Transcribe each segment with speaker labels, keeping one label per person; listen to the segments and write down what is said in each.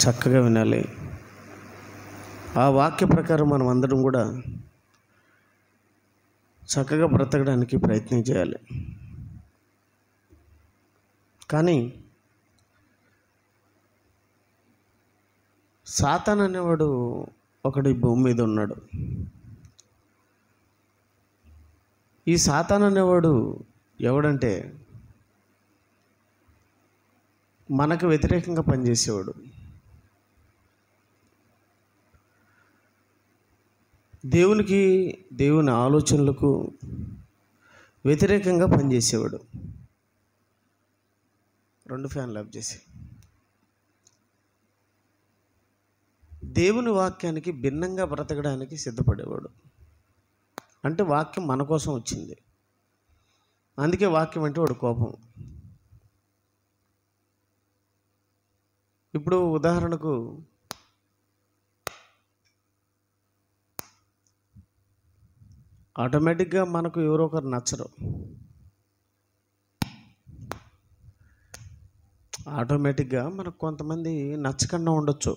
Speaker 1: చక్కగా వినాలి. ఆ వాక్య ప్రకారం మనం అందరం కూడా చక్కగా బ్రతకడానికి ప్రయత్నం చేయాలి. కానీ సాతాను అనేవాడు ఒకడు ఈ భూమి మీద ఉన్నాడు. ఈ సాతాను అనేవాడు ఎవడంటే మనకు వ్యతిరేకంగా పనిచేసేవాడు. దేవుని ఆలోచనలకు వ్యతిరేకంగా పనిచేసేవాడు. 2 ఫ్యాన్లు ఆఫ్ చేసి. దేవుని వాక్యానికి భిన్నంగా బ్రతకడానికి సిద్ధపడేవాడు. అంటే వాక్యం మన కోసం వచ్చింది, అందుకే వాక్యం అంటే వాడు కోపం. ఇప్పుడు ఉదాహరణకు ఆటోమేటిక్గా మనకు ఎవరో ఒకరు నచ్చరు. ఆటోమేటిక్గా మనకు కొంతమంది నచ్చకుండా ఉండొచ్చు.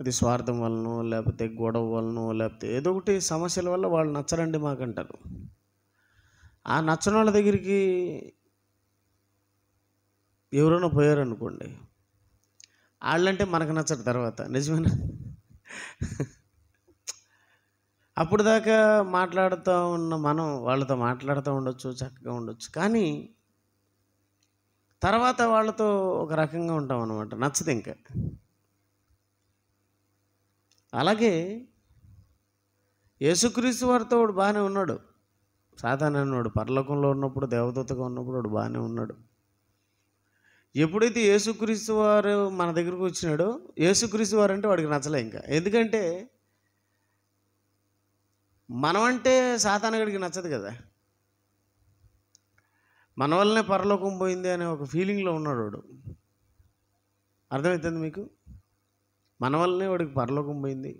Speaker 1: అది స్వార్థం వలనో, లేకపోతే గొడవ వలనో, లేకపోతే ఏదో ఒకటి సమస్యల వల్ల వాళ్ళు నచ్చరండి మాకంటారు. ఆ నచ్చని వాళ్ళ దగ్గరికి ఎవరైనా పోయారనుకోండి, వాళ్ళంటే మనకు నచ్చరు తర్వాత. నిజమేనా? అప్పుడు దాకా మాట్లాడుతూ ఉన్న మనం వాళ్ళతో మాట్లాడుతూ ఉండొచ్చు, చక్కగా ఉండొచ్చు. కానీ తర్వాత వాళ్ళతో ఒక రకంగా ఉంటాం అన్నమాట, నచ్చదు ఇంకా. అలాగే యేసుక్రీస్తు వారితో వాడు బాగానే ఉన్నాడు. సాతాను అన్నాడు పరలోకంలో ఉన్నప్పుడు, దేవదూతగా ఉన్నప్పుడు వాడు బాగానే ఉన్నాడు. ఎప్పుడైతే యేసుక్రీస్తు వారు మన దగ్గరకు వచ్చినాడో, యేసుక్రీస్తు వారు అంటే వాడికి నచ్చలే ఇంకా. ఎందుకంటే మనమంటే సాతానుడికి నచ్చదు కదా. మన వల్లనే పరలోకం పోయింది అనే ఒక ఫీలింగ్లో ఉన్నాడు వాడు. అర్థమవుతుంది మీకు? మన వల్లనే వాడికి పరలోకం పోయింది,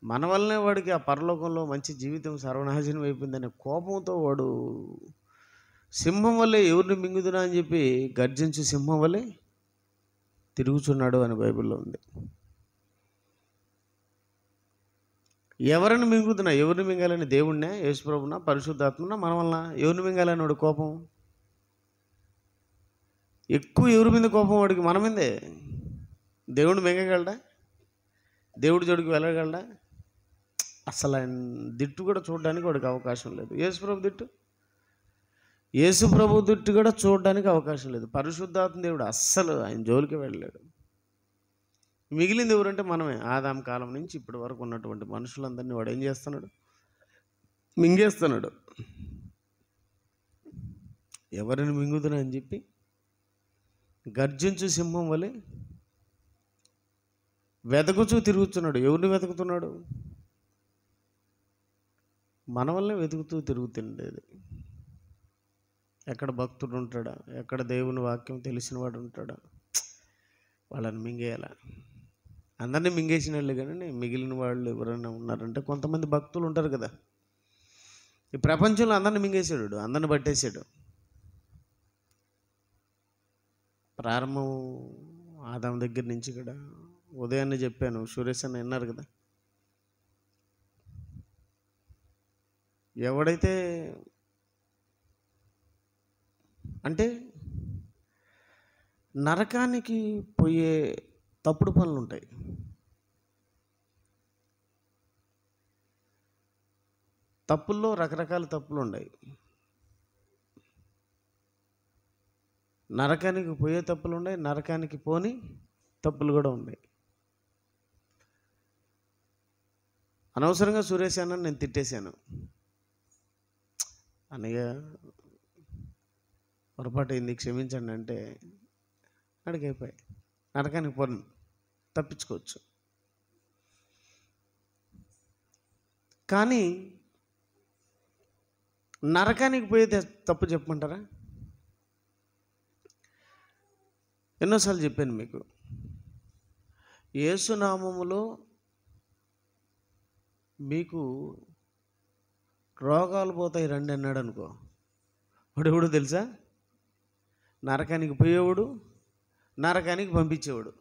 Speaker 1: మన వల్లనే వాడికి ఆ పరలోకంలో మంచి జీవితం సర్వనాశనం అయిపోయిందనే కోపంతో వాడు సింహం వల్లే ఎవరిని మింగుదునా అని చెప్పి గర్జించి సింహం వల్లే తిరుగుచున్నాడు అని బైబిల్లో ఉంది. ఎవరిని మింగుతున్నా? ఎవరిని మింగాలని? దేవుణ్ణే, యేసుప్రభునా, పరిశుద్ధాత్మనా? మన వలన ఎవరిని మింగాలని వాడు కోపం? ఎక్కువ ఎవరి మీద కోపం వాడికి? మన మీదే. దేవుడిని మింగగలడా? దేవుడి జోడికి వెళ్ళగలడా? అసలు ఆయన దిట్టు కూడా చూడడానికి వాడికి అవకాశం లేదు. యేసుప్రభు దిట్టు కూడా చూడడానికి అవకాశం లేదు. పరిశుద్ధాత్మ దేవుడు అస్సలు ఆయన జోలికి వెళ్ళలేడు. మిగిలింది ఎవరంటే మనమే. ఆదాం కాలం నుంచి ఇప్పటి వరకు ఉన్నటువంటి మనుషులందరినీ వాడు ఏం చేస్తున్నాడు? మింగేస్తున్నాడు. ఎవరిని మింగుతున్నా అని చెప్పి గర్జించు సింహం వలె వెతకుచూ తిరుగుతున్నాడు. ఎవరిని వెతుకుతున్నాడు? మన వల్లనే వెతుకుతూ తిరుగుతుండేది. ఎక్కడ భక్తుడు ఉంటాడా, ఎక్కడ దేవుని వాక్యం తెలిసిన వాడు ఉంటాడా, వాళ్ళని మింగేయాల. అందరినీ మింగేసిన వాళ్ళు కానీ మిగిలిన వాళ్ళు ఎవరైనా ఉన్నారంటే కొంతమంది భక్తులు ఉంటారు కదా. ఈ ప్రపంచంలో అందరిని మింగేసాడు, అందరిని పట్టేశాడు. ప్రారంభం ఆదాం దగ్గర నుంచి కూడా ఉదయాన్నే చెప్పాను, సురేష్ అన్న విన్నారు కదా. ఎవడైతే అంటే నరకానికి పోయే తప్పుడు పనులు ఉంటాయి. తప్పుల్లో రకరకాల తప్పులు ఉన్నాయి. నరకానికి పోయే తప్పులు ఉన్నాయి, నరకానికి పోని తప్పులు కూడా ఉన్నాయి. అనవసరంగా సురేష్ అన్న నేను తిట్టేశాను. అనగా పొరపాటు అయింది, క్షమించండి అంటే అడిగైపోయి నరకానికి పోను, తప్పించుకోవచ్చు. కానీ నరకానికి పోయేది తప్పు చెప్పమంటారా? ఎన్నోసార్లు చెప్పాను మీకు, యేసునామములో మీకు రోగాలు పోతాయి రండి అన్నాడు అనుకో, వాడు ఎవడు తెలుసా? నరకానికి పోయేవాడు, నరకానికి పంపించేవాడు.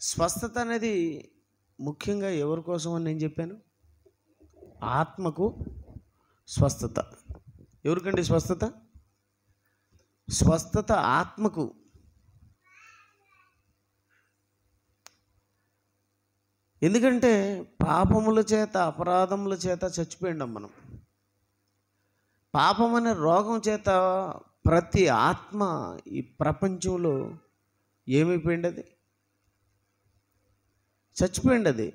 Speaker 1: స్వస్థత అనేది ముఖ్యంగా ఎవరి కోసం అని నేను చెప్పాను? ఆత్మకు స్వస్థత. ఎవరికండి స్వస్థత? స్వస్థత ఆత్మకు. ఎందుకంటే పాపముల చేత, అపరాధముల చేత చచ్చిపోయిండం మనం. పాపం అనే రోగం చేత ప్రతి ఆత్మ ఈ ప్రపంచంలో ఏమైపోయింది? అది చచ్చిపోయింది. అది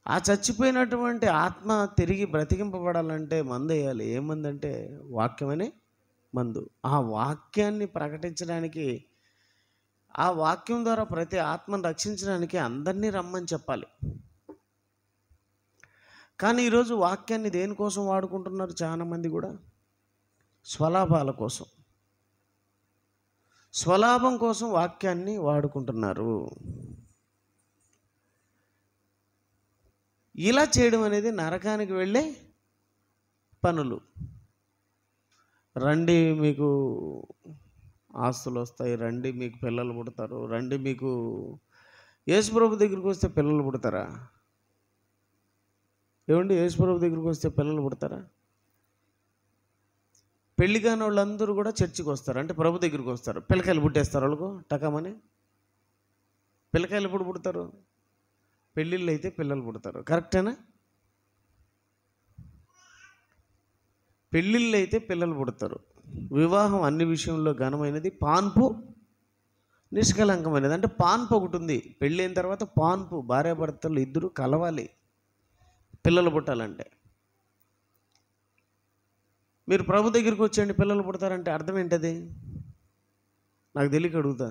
Speaker 1: ఆ చచ్చిపోయినటువంటి ఆత్మ తిరిగి బ్రతికింపబడాలంటే మందు వేయాలి. ఏ మందు అంటే వాక్యమనే మందు. ఆ వాక్యాన్ని ప్రకటించడానికి, ఆ వాక్యం ద్వారా ప్రతి ఆత్మను రక్షించడానికి అందరినీ రమ్మని చెప్పాలి. కానీ ఈరోజు వాక్యాన్ని దేనికోసం వాడుకుంటున్నారు? చాలామంది కూడా స్వలాభాల కోసం, స్వలాభం కోసం వాక్యాన్ని వాడుకుంటున్నారు. ఇలా చేయడం అనేది నరకానికి వెళ్ళే పనులు. రండి మీకు ఆస్తులు వస్తాయి, రండి మీకు పిల్లలు పుడతారు, రండి మీకు యేసుప్రభు దగ్గరికి వస్తే పిల్లలు పుడతారా? ఏమండి, యేసుప్రభు దగ్గరికి వస్తే పిల్లలు పుడతారా? పెళ్లి కాని వాళ్ళందరూ కూడా చర్చికి వస్తారు, అంటే ప్రభు దగ్గరికి వస్తారు. పిల్లకాయలు పుట్టేస్తారు వాళ్ళకు టకమని. పిల్లకాయలు ఎప్పుడు పుడతారు? పెళ్ళిళ్ళు అయితే పిల్లలు పుడతారు. కరెక్టేనా? పెళ్ళిళ్ళు అయితే పిల్లలు పుడతారు. వివాహం అన్ని విషయంలో ఘనమైనది, పాన్పు నిష్కలంకమైనది. అంటే పాన్పు ఒకటి ఉంది. పెళ్ళైన తర్వాత పాన్పు, భార్యాభర్తలు ఇద్దరు కలవాలి పిల్లలు పుట్టాలంటే. మీరు ప్రభు దగ్గరికి వచ్చేయండి పిల్లలు పుడతారంటే అర్థం ఏంటది? నాకు తెలియక అడుగుతా.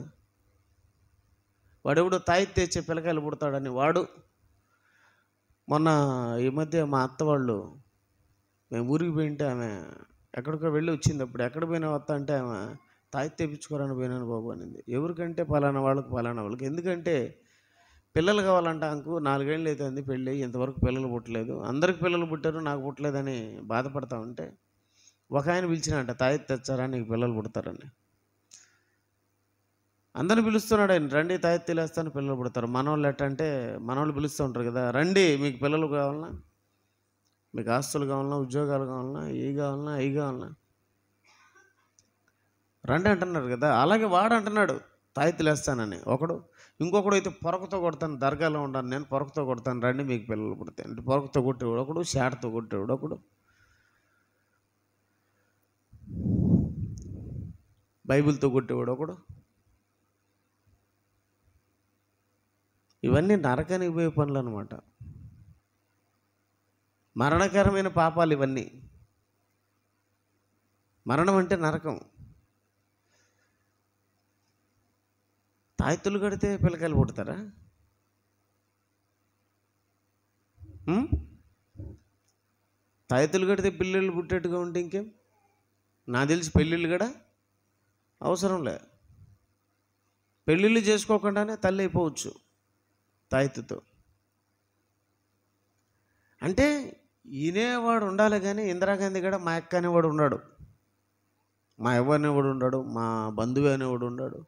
Speaker 1: వాడెవడో తాయిత్ తెచ్చే పిల్లకాయలు పుడతాడని వాడు. మొన్న ఈ మధ్య మా అత్త వాళ్ళు, మేము ఊరికి పోయింటే ఆమె ఎక్కడికో వెళ్ళి వచ్చింది. అప్పుడు ఎక్కడ పోయినా వస్తా అంటే ఆమె తాయిత్ తెప్పించుకోరని పోయినాను బాబు అనింది. ఎవరికంటే పలానా వాళ్ళకి, పలానా వాళ్ళకి. ఎందుకంటే పిల్లలు కావాలంట. అంకు 4 ఏళ్ళు అవుతుంది పెళ్ళి, ఇంతవరకు పిల్లలు పుట్టలేదు. అందరికి పిల్లలు పుట్టారు, నాకు పుట్టలేదని బాధపడతా ఉంటే ఒక ఆయన పిలిచినంట, తాయిత్ తెచ్చారా నీకు పిల్లలు పుడతారని. అందరిని పిలుస్తున్నాడు ఆయన, రండి తాయిత్ తెలిస్తాను పిల్లలు పుడతారు. మనవాళ్ళు ఎట్టంటే, మనవాళ్ళు పిలుస్తూ ఉంటారు కదా, రండి మీకు పిల్లలు కావాలన్నా, మీకు ఆస్తులు కావాలన్నా, ఉద్యోగాలు కావాలన్నా, ఇవి కావాలన్నా, అవి కావాలన్నా రండి అంటున్నారు కదా. అలాగే వాడు అంటున్నాడు తాయిత్తులు వేస్తానని ఒకడు. ఇంకొకడు అయితే పొరకతో కొడతాను, దర్గాలో ఉంటాను నేను, పొరకతో కొడతాను, రండి మీకు పిల్లలు పుడతాయి అంటే పొరకతో కొట్టేవాడు ఒకడు, షాట్తో కొట్టేవాడు ఒకడు, బైబిల్తో కొట్టేవాడు ఒకడు. ఇవన్నీ నరకానికి పోయే పనులు అనమాట. మరణకరమైన పాపాలు ఇవన్నీ. మరణం అంటే నరకం. తాయెత్తులు కడితే పిల్లకాయలు పుడతారా? తాయెత్తులు కడితే పిల్లలు పుట్టేట్టుగా ఉంటే ఇంకేం? నాకు తెలిసి పెళ్ళిళ్ళు కూడా అవసరం లే. పెళ్ళిళ్ళు చేసుకోకుండానే తల్లి అయిపోవచ్చు తాయెత్తుతో. అంటే ఈనేవాడు ఉండాలి కానీ ఇందిరాగాంధీ కూడా మా అక్క అనేవాడు ఉన్నాడు, మా ఎవ్వ అనేవాడు ఉన్నాడు, మా బంధువు అనేవాడు ఉన్నాడు.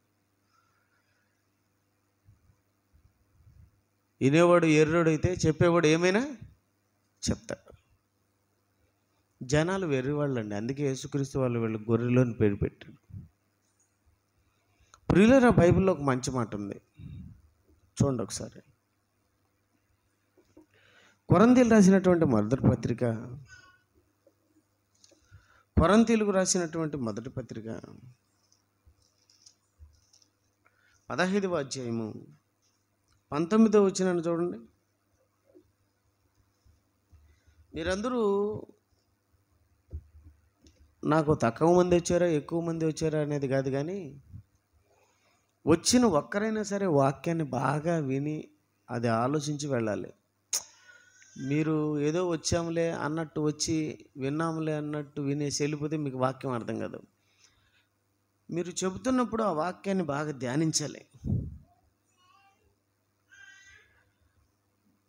Speaker 1: వినేవాడు ఎర్రోడు అయితే చెప్పేవాడు ఏమైనా చెప్తాడు. జనాలు వెర్రివాళ్ళండి. అందుకే యేసుక్రీస్తు వాళ్ళు వీళ్ళు గొర్రెలోని పేరు పెట్టాడు. ప్రియులారా, బైబిల్లో ఒక మంచి మాట ఉంది, చూడండి ఒకసారి. కొరంథీయులకు రాసినటువంటి మొదటి పత్రిక, కొరంథీయులకు రాసినటువంటి మొదటి పత్రిక 15వ అధ్యాయము 19వ వచనాన్ని చూడండి. మీరందరూ నాకు తక్కువ మంది వచ్చారా ఎక్కువ మంది వచ్చారా అనేది కాదు, కానీ వచ్చిన ఒక్కరైనా సరే వాక్యాన్ని బాగా విని అది ఆలోచించి వెళ్ళాలి. మీరు ఏదో వచ్చాములే అన్నట్టు వచ్చి విన్నాములే అన్నట్టు వినేసి వెళ్ళిపోతే మీకు వాక్యం అర్థం కాదు. మీరు చెబుతున్నప్పుడు ఆ వాక్యాన్ని బాగా ధ్యానించాలి.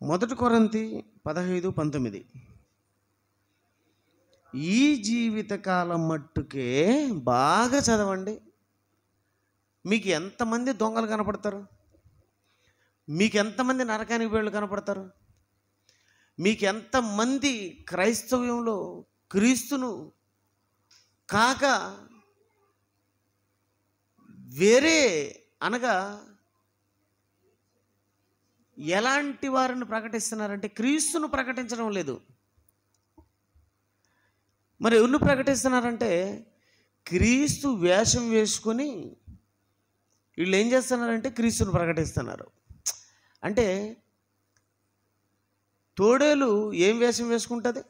Speaker 1: 1 కొరింథీ 15:19. ఈ జీవితకాలం మట్టుకే బాగా చదవండి. మీకు ఎంతమంది దొంగలు కనపడతారు? మీకు ఎంతమంది నరకానికి వీళ్ళు కనపడతారు? మీకు ఎంతమంది క్రైస్తవ్యంలో క్రీస్తును కాక వేరే అనగా ఎలాంటి వారిని ప్రకటిస్తున్నారంటే క్రీస్తును ప్రకటించడం లేదు. మరి ఎవరిని ప్రకటిస్తున్నారంటే క్రీస్తు వేషం వేసుకొని వీళ్ళు ఏం చేస్తున్నారంటే క్రీస్తును ప్రకటిస్తున్నారు. అంటే తోడేలు ఏం వేషం వేసుకుంటుంది?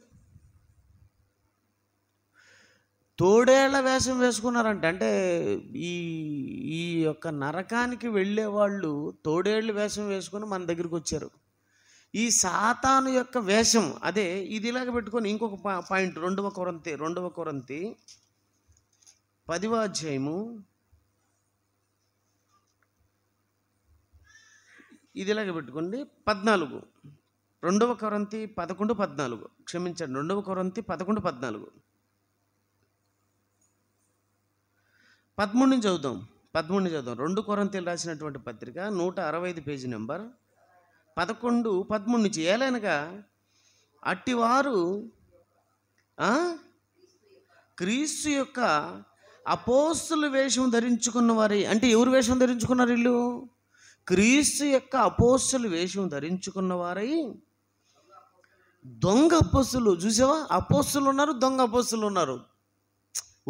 Speaker 1: తోడేళ్ల వేషం వేసుకున్నారంట. అంటే ఈ ఈ యొక్క నరకానికి వెళ్ళే వాళ్ళు తోడేళ్ళు వేషం వేసుకొని మన దగ్గరికి వచ్చారు. ఈ సాతాను యొక్క వేషం అదే. ఇది ఇలాగ పెట్టుకొని ఇంకొక పాయింట్ 2వ కొరింథీ 10వ అధ్యాయము ఇది ఇలాగ పెట్టుకోండి 14. 2వ కొరింథీ 11:14 క్షమించండి 2వ కొరింథీ 11:14 13 నుంచి చదువుదాం. 2 కొరింథీయులు రాసినటువంటి పత్రిక 165 పేజీ నెంబర్ 11:13 నుంచి. ఏలైనగా అట్టివారు క్రీస్తు యొక్క అపోస్తుల వేషం ధరించుకున్న వారి, అంటే ఎవరు వేషం ధరించుకున్నారు వీళ్ళు? క్రీస్తు యొక్క అపోస్తుల వేషం ధరించుకున్న వారై దొంగ అపోస్తులు. చూసావా? అపోస్తులు ఉన్నారు, దొంగ అపోస్తులు ఉన్నారు.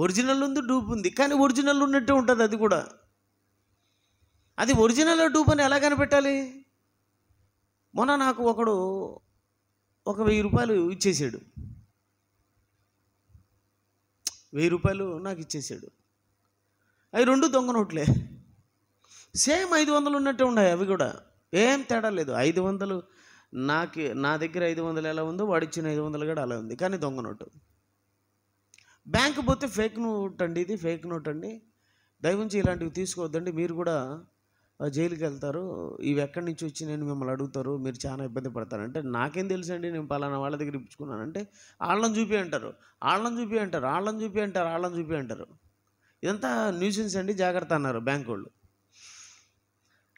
Speaker 1: ఒరిజినల్ ఉంది, డూప్ ఉంది. కానీ ఒరిజినల్ ఉన్నట్టే ఉంటుంది అది కూడా. అది ఒరిజినల్ డూప్ అని ఎలా కనిపెట్టాలి? మొన్న నాకు ఒకడు 1000 రూపాయలు ఇచ్చేసాడు. 1000 రూపాయలు నాకు ఇచ్చేసాడు. అవి 2 దొంగ నోట్లే. సేమ్ 500 ఉన్నట్టే ఉన్నాయి అవి కూడా. ఏం తేడా లేదు. 500 నా దగ్గర 500 ఎలా ఉందో వాడిచ్చిన 500 కూడా అలా ఉంది. కానీ దొంగ నోటు. బ్యాంకు పోతే ఫేక్ నోట్ అండి, ఇది ఫేక్ నోట్ అండి, దయవుంచి ఇలాంటివి తీసుకోవద్దండి, మీరు కూడా జైలుకి వెళ్తారు, ఇవి ఎక్కడి నుంచి వచ్చి నేను మిమ్మల్ని అడుగుతారు, మీరు చాలా ఇబ్బంది పడతారంటే నాకేం తెలుసండి, నేను పలానా వాళ్ళ దగ్గర ఇప్పించుకున్నానంటే వాళ్ళని చూపి అంటారు, వాళ్ళని చూపి అంటారు, వాళ్ళని చూపి అంటారు, వాళ్ళని చూపి అంటారు. ఇదంతా న్యూసెన్స్ అండి, జాగ్రత్త అన్నారు బ్యాంకు వాళ్ళు.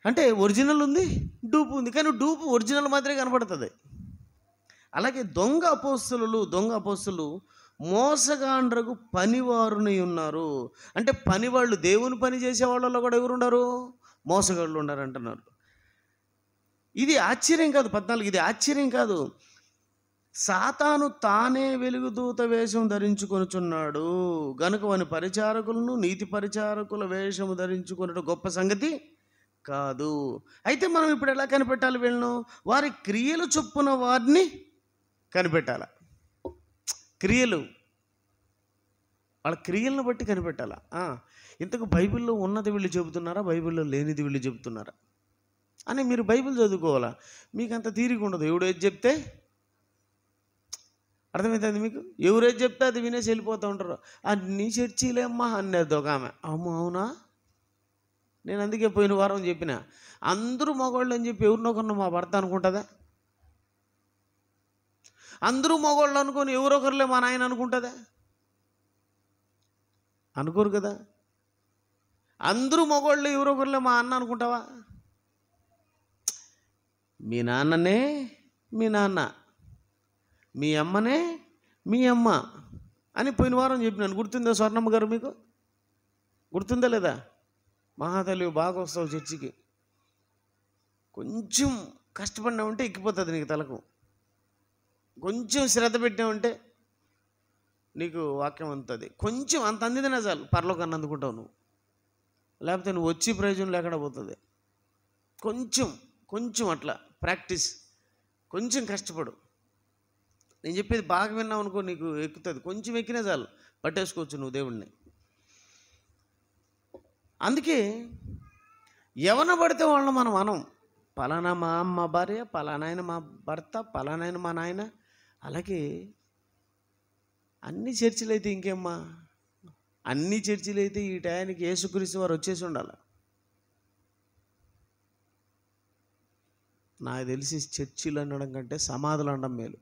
Speaker 1: అంటే ఒరిజినల్ ఉంది, డూపు ఉంది. కానీ డూపు ఒరిజినల్ మాత్రమే కనపడుతుంది. అలాగే దొంగ అపోస్తులు మోసగాండ్రకు పనివారుని ఉన్నారు. అంటే పనివాళ్ళు, దేవుని పని చేసే వాళ్ళలో కూడా ఎవరు ఉన్నారు? మోసగాళ్ళు ఉన్నారు అంటున్నారు. ఇది ఆశ్చర్యం కాదు. 14 ఇది ఆశ్చర్యం కాదు. సాతాను తానే వెలుగుదూత వేషం ధరించుకొనుచున్నాడు గనుక వాని పరిచారకులను నీతి పరిచారకుల వేషము ధరించుకున్నట్టు గొప్ప సంగతి కాదు. అయితే మనం ఇప్పుడు ఎలా కనిపెట్టాలి వీళ్ళను? వారి క్రియలు చొప్పున వారిని కనిపెట్టాల. క్రియలు, వాళ్ళ క్రియలను బట్టి కనిపెట్టాలా. ఇంతకు బైబిల్లో ఉన్నది వీళ్ళు చెబుతున్నారా, బైబిల్లో లేనిది వీళ్ళు చెబుతున్నారా అని మీరు బైబిల్ చదువుకోవాలా. మీకు అంత తీరిక ఉండదు. ఎవడు ఏది చెప్తే అర్థమవుతుంది మీకు. ఎవరేది చెప్తే అది వినేసి వెళ్ళిపోతూ ఉంటారు. నీ చర్చిలేమ్మా అన్నది ఒక ఆమె. అవునా, నేను అందుకే పోయిన వారం చెప్పిన, అందరూ మగవాళ్ళు అని చెప్పి ఎవరినొకరిని మా భర్త అనుకుంటుందా? అందరూ మగవాళ్ళు అనుకొని ఎవరొకరులే మా నాయన అనుకుంటుందా? అనుకోరు కదా. అందరూ మగవాళ్ళు ఎవరొకరులే మా అన్న అనుకుంటావా? మీ నాన్ననే మీ నాన్న, మీ అమ్మనే మీ అమ్మ అని పోయిన వారం చెప్పినాను. గుర్తుందా స్వర్ణమ్మ గారు? మీకు గుర్తుందా లేదా? మహాతల్లి బాగా వస్తావు చర్చికి, కొంచెం కష్టపడినామంటే ఎక్కిపోతుంది నీకు తలకు, కొంచెం శ్రద్ధ పెట్టామంటే నీకు వాక్యం అందుతుంది. కొంచెం అంత అందిదినా చాలు, పరలోకాన్ని అందుకుంటావు నువ్వు. లేకపోతే నువ్వు వచ్చి ప్రయోజనం లేకుండా పోతుంది. కొంచెం అట్లా ప్రాక్టీస్, కొంచెం కష్టపడు. నేను చెప్పేది బాగా విన్నావు అనుకో, నీకు ఎక్కుతుంది. కొంచెం ఎక్కినా చాలు, పట్టేసుకోవచ్చు నువ్వు దేవుణ్ణి. అందుకే ఎవరిన పడితే వాళ్ళని మనం అనం. పలానా మా అమ్మ భార్య, పలానాయన మా భర్త, పలానాయన మా నాయన. అలాగే అన్ని చర్చిలు అయితే ఇంకేమ్మా, అన్ని చర్చిలు అయితే ఈ టయానికి యేసుక్రీస్తు వారు వచ్చేసి ఉండాలి. నాకు తెలిసి చర్చిలు అనడం కంటే సమాధులు అనడం మేలు.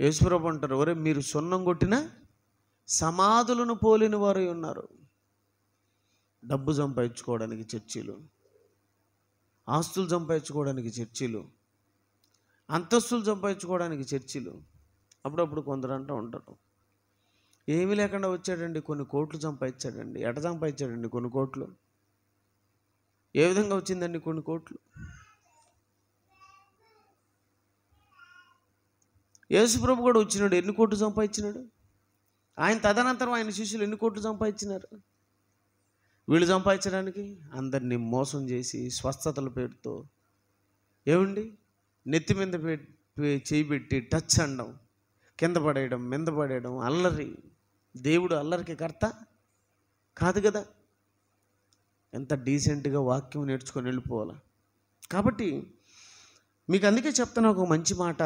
Speaker 1: యేసుప్రభు అంటారు, ఒరే మీరు సున్నం కొట్టిన సమాధులను పోలిన వారు ఉన్నారు. డబ్బు సంపాదించుకోవడానికి చర్చీలు, ఆస్తులు సంపాదించుకోవడానికి చర్చీలు, అంతస్తులు సంపాదించుకోవడానికి చర్చీలు. అప్పుడప్పుడు కొందరు అంటూ ఉంటారు, ఏమీ లేకుండా వచ్చాడండి, కొన్ని కోట్లు సంపాదించాడండి. ఎట సంపాదించాడండి కొన్ని కోట్లు? ఏ విధంగా వచ్చిందండి కొన్ని కోట్లు? యేసుప్రభు కూడా వచ్చినాడు, ఎన్ని కోట్లు సంపాదించినాడు? ఆయన తదనంతరం ఆయన శిష్యులు ఎన్ని కోట్లు సంపాదించినారు? వీళ్ళు సంపాదించడానికి అందరినీ మోసం చేసి స్వస్థతల పేరుతో ఏమండి నెత్తి మీద చేయి పెట్టి టచ్ అనడం, కింద పడేయడం, మీద పడేయడం, అల్లరి. దేవుడు అల్లరికి కర్త కాదు కదా. ఎంత డీసెంట్గా వాక్యం నేర్చుకొని వెళ్ళిపోవాలి. కాబట్టి మీకు అందుకే చెప్తాను ఒక మంచి మాట,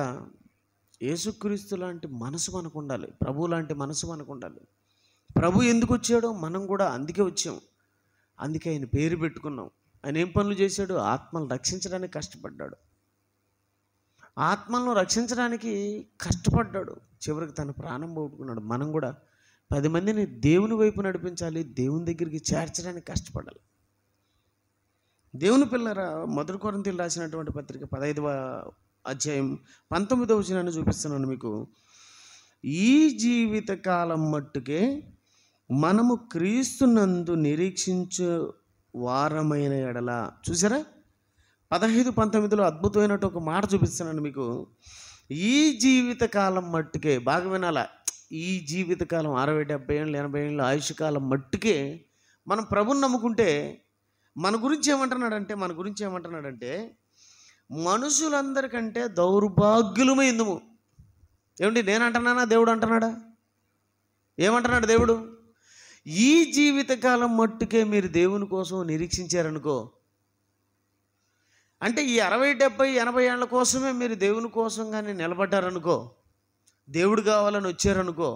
Speaker 1: యేసుక్రీస్తు లాంటి మనసు మనకు ఉండాలి, ప్రభు లాంటి మనసు మనకు ఉండాలి. ప్రభు ఎందుకు వచ్చాడో మనం కూడా అందుకే వచ్చాం, అందుకే ఆయన పేరు పెట్టుకున్నాం. ఆయన ఏం పనులు చేశాడు? ఆత్మను రక్షించడానికి కష్టపడ్డాడు, ఆత్మలను రక్షించడానికి కష్టపడ్డాడు, చివరికి తన ప్రాణం పోగొట్టుకున్నాడు. మనం కూడా 10 మందిని దేవుని వైపు నడిపించాలి, దేవుని దగ్గరికి చేర్చడానికి కష్టపడాలి. దేవుని పిల్లరా, 1 కొరింథీయులకు రాసినటువంటి పత్రిక 15వ అధ్యాయం 19వ వచనాన్ని చూపిస్తున్నాను మీకు. ఈ జీవిత కాలం మట్టుకే మనము క్రీస్తునందు నిరీక్షించు వారమైన ఎడల, చూసారా 15-19లో అద్భుతమైనట్టు ఒక మాట చూపిస్తున్నాను మీకు. ఈ జీవిత కాలం మట్టుకే, బాగా వినాలా, ఈ జీవితకాలం 60-70 ఏళ్ళు 80 ఏళ్ళు ఆయుష్కాలం మట్టుకే మనం ప్రభుని నమ్ముకుంటే మన గురించి ఏమంటున్నాడంటే మనుషులందరికంటే దౌర్భాగ్యులమైందుము. ఏమండి, నేను అంటున్నానా దేవుడు అంటున్నాడా? ఏమంటున్నాడు దేవుడు? ఈ జీవితకాలం మట్టుకే మీరు దేవుని కోసం నిరీక్షించారనుకో, అంటే ఈ 60-70-80 ఏళ్ళ కోసమే మీరు దేవుని కోసం కానీ నిలబడ్డారనుకో, దేవుడు కావాలని వచ్చారనుకో,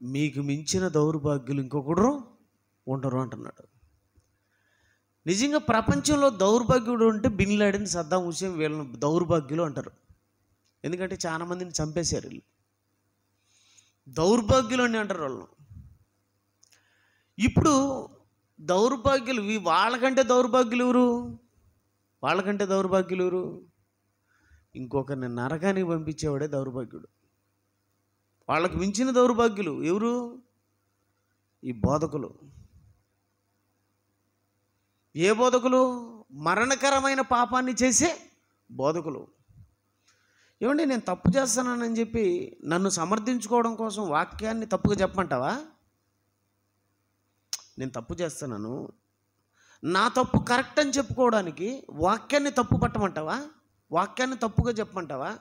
Speaker 1: మీకు మించిన దౌర్భాగ్యులు ఇంకొకడు ఉండరు అంటున్నాడు. నిజంగా ప్రపంచంలో దౌర్భాగ్యుడు అంటే బిన్ లాడెన్, సద్దాం హుసేన్, వీళ్ళని దౌర్భాగ్యులు అంటారు. ఎందుకంటే చాలామందిని చంపేశారు వీళ్ళు, దౌర్భాగ్యులు అని అంటారు వాళ్ళు. ఇప్పుడు దౌర్భాగ్యులు, వాళ్ళకంటే దౌర్భాగ్యులు ఎవరు? ఇంకొకరిని నరకానికి పంపించేవాడే దౌర్భాగ్యుడు. వాళ్ళకు మించిన దౌర్భాగ్యులు ఎవరు? ఈ బోధకులు. ఏ బోధకులు? మరణకరమైన పాపాన్ని చేసే బోధకులు. ఏమండి, నేను తప్పు చేస్తానని చెప్పి నన్ను సమర్థించుకోవడం కోసం వాక్యాన్ని తప్పుగా చెప్పమంటావా? నేను తప్పు చేస్తున్నాను, నా తప్పు కరెక్ట్ అని చెప్పుకోవడానికి వాక్యాన్ని తప్పు పట్టమంటావా? వాక్యాన్ని తప్పుగా చెప్పమంటావా?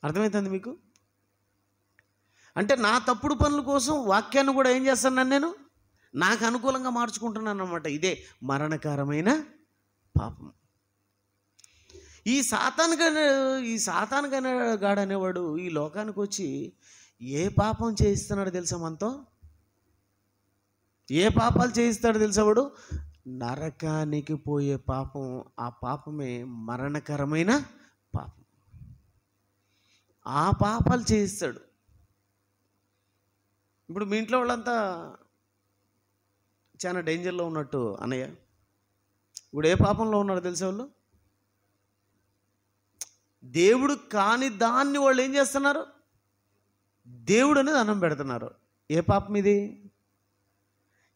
Speaker 1: అర్థమవుతుంది మీకు? అంటే నా తప్పుడు పనుల కోసం వాక్యాన్ని కూడా ఏం చేస్తున్నాను, నేను నాకు అనుకూలంగా మార్చుకుంటున్నాను అన్నమాట. ఇదే మరణకరమైన పాపం. ఈ సాతాను గాడనేవాడు ఈ లోకానికి వచ్చి ఏ పాపం చేయిస్తున్నాడు తెలుసా మనతో? ఏ పాపాలు చేయిస్తాడు తెలుసా వాడు? నరకానికి పోయే పాపం. ఆ పాపమే మరణకరమైన పాపం. ఆ పాపాలు చేయిస్తాడు. ఇప్పుడు మీ ఇంట్లో వాళ్ళంతా చాలా డేంజర్లో ఉన్నట్టు అన్నయ్య, ఇప్పుడు ఏ పాపంలో ఉన్నారు తెలుసా వాళ్ళు? దేవుడు కాని దాన్ని వాళ్ళు ఏం చేస్తున్నారు? దేవుడు అనేది అన్నం పెడుతున్నారు. ఏ పాపం ఇది?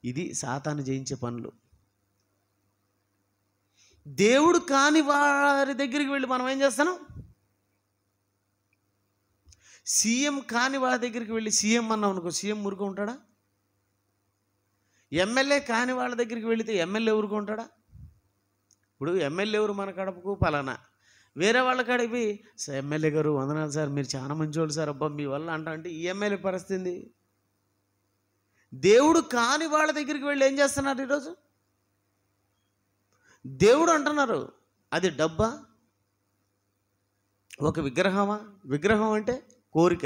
Speaker 1: ఇది సాతాను జయించే పనులు. దేవుడు కాని వారి దగ్గరికి వెళ్ళి మనం ఏం చేస్తున్నాం? సీఎం కాని వారి దగ్గరికి వెళ్ళి సీఎం అన్నాం అనుకో, సీఎం ఊరుకు ఉంటాడా? ఎమ్మెల్యే కాని వాళ్ళ దగ్గరికి వెళితే ఎమ్మెల్యే ఊరుకు ఉంటాడా? ఇప్పుడు ఎమ్మెల్యే ఎవరు? మన కడపకు పలానా. వేరే వాళ్ళ కాడికి ఎమ్మెల్యే గారు వందనాలు సార్, మీరు చాలా మంచివాళ్ళు సార్, అబ్బా మీ వల్ల అంటే ఈ ఎమ్మెల్యే పరిస్థితి. దేవుడు కాని వాళ్ళ దగ్గరికి వెళ్ళి ఏం చేస్తున్నారు ఈరోజు? దేవుడు అంటున్నారు. అది డబ్బా? ఒక విగ్రహమా? విగ్రహం అంటే కోరిక.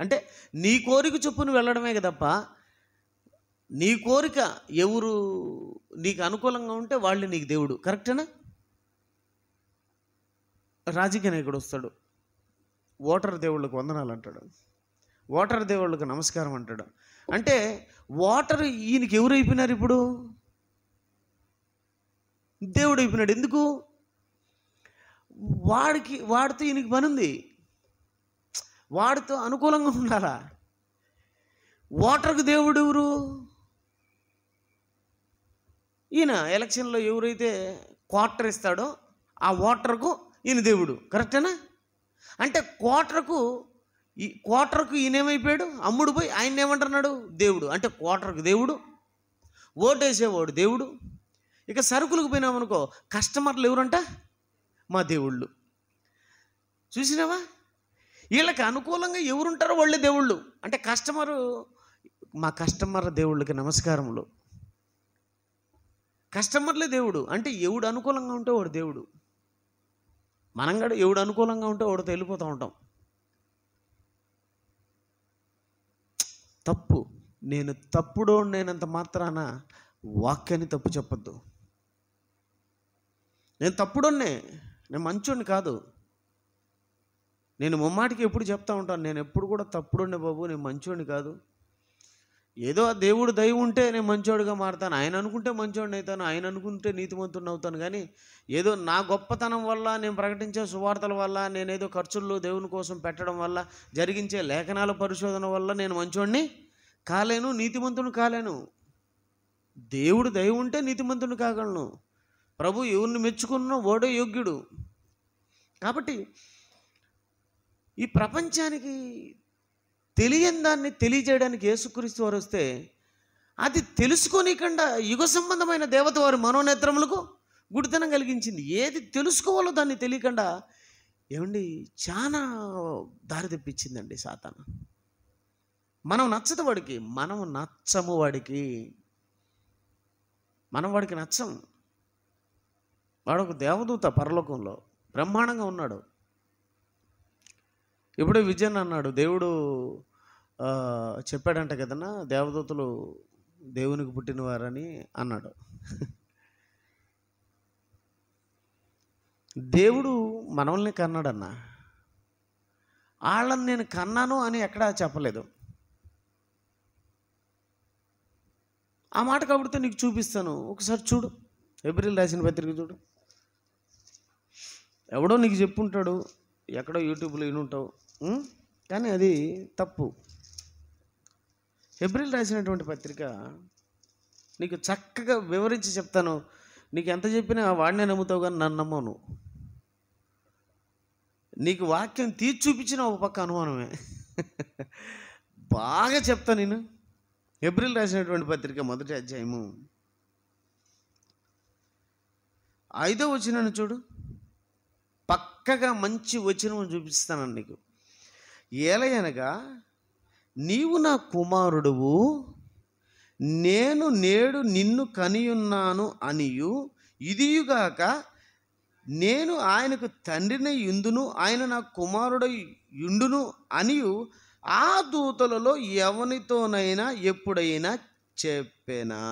Speaker 1: అంటే నీ కోరిక చొప్పున వెళ్ళడమే కదప్ప, నీ కోరిక ఎవరు నీకు అనుకూలంగా ఉంటే వాళ్ళు నీకు దేవుడు. కరెక్టేనా? రాజకీయ నాయకుడు వస్తాడు, ఓటర్ దేవుళ్ళకు వందనాలు అంటాడు, ఓటర్ దేవుళ్ళకు నమస్కారం అంటాడు. అంటే ఓటర్ ఈయనకి ఎవరు అయిపోయినారు? ఇప్పుడు దేవుడు అయిపోయినాడు. ఎందుకు? వాడితో ఈయనకి పని ఉంది, వాడితో అనుకూలంగా ఉండాలా. ఓటర్కు దేవుడు ఎవరు? ఈయన ఎలక్షన్లో ఎవరైతే క్వార్టర్ ఇస్తాడో ఆ ఓటర్కు ఈయన దేవుడు. కరెక్టేనా? అంటే క్వార్టర్కు ఈయన ఏమైపోయాడు? అమ్ముడు పోయి ఆయన ఏమంటున్నాడు? దేవుడు. అంటే క్వార్టర్కు దేవుడు, ఓటేసేవాడు దేవుడు. ఇక సరుకులకు పోయినామనుకో, కస్టమర్లు ఎవరంట? మా దేవుళ్ళు. చూసినావా? వీళ్ళకి అనుకూలంగా ఎవరుంటారో వాళ్ళే దేవుళ్ళు. అంటే మా కస్టమర్ దేవుళ్ళకి నమస్కారములు. కస్టమర్లే దేవుడు. అంటే ఎవడు అనుకూలంగా ఉంటే వాడు దేవుడు. మనం కూడా ఎవడు అనుకూలంగా ఉంటే వాడితో వెళ్ళిపోతూ ఉంటాం. తప్పు. నేను తప్పుడో నేనంత మాత్రాన వాక్యాన్ని తప్పు చెప్పొద్దు. నేను తప్పుడోనే, నేను మంచోడిని కాదు. నేను ముమ్మాటికి ఎప్పుడు చెప్తా ఉంటాను, నేను ఎప్పుడు కూడా తప్పుడోనే బాబు, నేను మంచోడిని కాదు. ఏదో ఆ దేవుడు దయ ఉంటే నేను మంచోడిగా మారుతాను, ఆయన అనుకుంటే మంచోడిని అవుతాను, ఆయన అనుకుంటే నీతిమంతుడిని అవుతాను. కానీ ఏదో నా గొప్పతనం వల్ల, నేను ప్రకటించే సువార్తల వల్ల, నేనేదో ఖర్చుల్లో దేవుని కోసం పెట్టడం వల్ల, జరిగించే లేఖనాల పరిశోధన వల్ల నేను మంచోడిని కాలేను, నీతిమంతుని కాలేను. దేవుడు దయ ఉంటే నీతిమంతుని కాగలను. ప్రభు ఎవరిని మెచ్చుకున్నా వాడే యోగ్యుడు. కాబట్టి ఈ ప్రపంచానికి తెలియని దాన్ని తెలియజేయడానికి యేసుక్రీస్తు వారు వస్తే, అది తెలుసుకోనికుండా యుగ సంబంధమైన దేవత వారి మనోనేత్రములకు గుడితనం కలిగించింది. ఏది తెలుసుకోవాలో దాన్ని తెలియకుండా ఏమండి చాలా దారి తెప్పించిందండి సాతాను. మనం నచ్చదు వాడికి, మనం నచ్చము వాడికి, మనం వాడికి నచ్చం. వాడు ఒక దేవదూత, పరలోకంలో బ్రహ్మాండంగా ఉన్నాడు. ఇప్పుడే విజయన్ అన్నాడు, దేవుడు చెప్పాడంట కదన్నా దేవదూతలు దేవునికి పుట్టినవారని అన్నాడు. దేవుడు మనల్ని కన్నాడన్నా, వాళ్ళని నేను కన్నాను అని ఎక్కడా చెప్పలేదు. ఆ మాట కాబట్టి నీకు చూపిస్తాను, ఒకసారి చూడు. ఏప్రిల్ రాసిన పత్రిక చూడు. ఎవడో నీకు చెప్పుంటాడు, ఎక్కడో యూట్యూబ్లో వినుంటావు, కానీ అది తప్పు. ఏప్రిల్ రాసినటువంటి పత్రిక నీకు చక్కగా వివరించి చెప్తాను. నీకు ఎంత చెప్పినా వాడినే నమ్ముతావు, కానీ నన్ను నమ్మను. నీకు వాక్యం తీర్చి చూపించిన ఒక పక్క అనుమానమే. బాగా చెప్తా నేను. ఏప్రిల్ రాసినటువంటి పత్రిక 1వ అధ్యాయము 5వ వచనాన్ని చూడు. పక్కగా మంచి వచనం చూపిస్తాను నీకు. ఏలయనగా నీవు నా కుమారుడువు, నేను నేడు నిన్ను కనియున్నాను అనియు, ఇదియుగాక నేను ఆయనకు తండ్రిని యుందును, ఆయన నా కుమారుడు యుండును అనియు ఆ దూతలలో ఎవనితోనైనా ఎప్పుడైనా చెప్పేనా?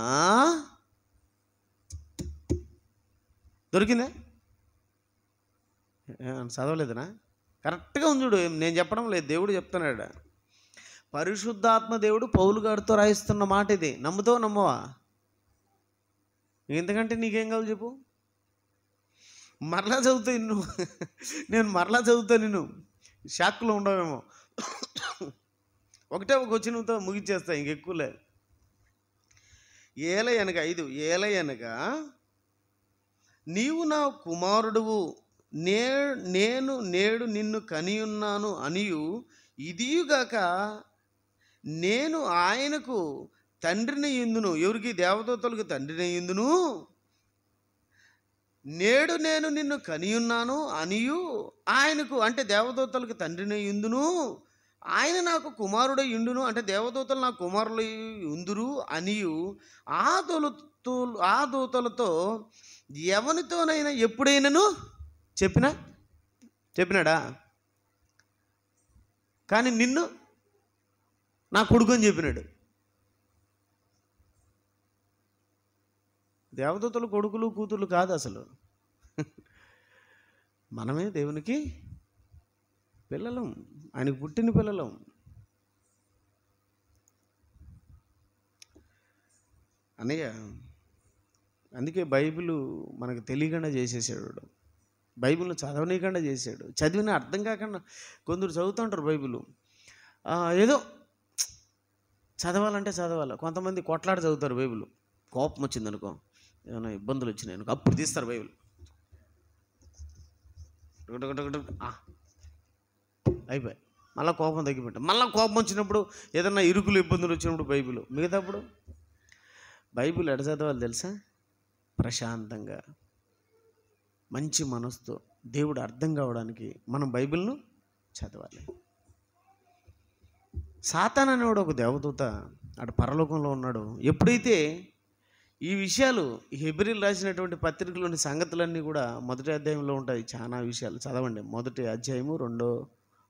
Speaker 1: దొరికిందా? చదవలేదనా? కరెక్ట్గా ఉంది చూడు. నేను చెప్పడం లేదు, దేవుడు చెప్తున్నాడు. పరిశుద్ధాత్మ దేవుడు పౌలు గారితో రాయిస్తున్న మాట ఇది. నమ్ముతావా నమ్మవా? ఎందుకంటే నీకేం కావాలి చెప్పు. మరలా చదువుతా నిన్ను, నేను మరలా చదువుతా నిన్ను, షాక్లో ఉండవేమో. ఒకటే ఒక వచనంతో ముగించేస్తా, ఇంకెక్కువలే. ఏలయనగా 5, ఏలయనగా నీవు నా కుమారుడువు, నేను నేడు నిన్ను కనియున్నాను అనియు, ఇదియుగాక నేను ఆయనకు తండ్రిని యుందును. ఎవరికి? దేవదూతలకు తండ్రిని యుందును. నేడు నేను నిన్ను కనియున్నాను అనియు ఆయనకు, అంటే దేవదూతలకు తండ్రిని యుందును. ఆయన నాకు కుమారుడు యుండును, అంటే దేవదూతలు నా కుమారులు యుందురు అనియు ఆ దూతలతో ఎవనితోనైనా ఎప్పుడైనాను చెప్పినాడా? కానీ నిన్ను నా కొడుకు అని చెప్పినాడు. దేవదూతలు కొడుకులు కూతుర్లు కాదు అసలు. మనమే దేవునికి పిల్లలం, ఆయనకు పుట్టిన పిల్లలం. అన్నయ్య, అందుకే బైబిల్ మనకు తెలియకుండా చేసేసాడు. బైబిల్ను చదవనీయకుండా చేశాడు. చదివిన అర్థం కాకుండా కొందరు చదువుతుంటారు బైబిల్, ఏదో చదవాలంటే చదవాలి. కొంతమంది కొట్లాడి చదువుతారు బైబిల్. కోపం వచ్చిందనుకో, ఏమైనా ఇబ్బందులు వచ్చినాయి అనుకో, అప్పుడు తీస్తారు బైబిల్. అయిపోయి మళ్ళీ కోపం తగ్గిపెట్టాం. మళ్ళీ కోపం వచ్చినప్పుడు, ఏదన్నా ఇరుకులు ఇబ్బందులు వచ్చినప్పుడు బైబిల్. మిగతాప్పుడు బైబిల్ ఎడ చదవాలి తెలుసా? ప్రశాంతంగా, మంచి మనసుతో, దేవుడు అర్థం కావడానికి మనం బైబిల్ను చదవాలి. సాతాను అనేవాడు ఒక దేవదూత, అటు పరలోకంలో ఉన్నాడు. ఎప్పుడైతే ఈ విషయాలు, హెబ్రీలు రాసినటువంటి పత్రికలోని సంగతులన్నీ కూడా మొదటి అధ్యాయంలో ఉంటాయి. చాలా విషయాలు చదవండి. మొదటి అధ్యాయము, 2వ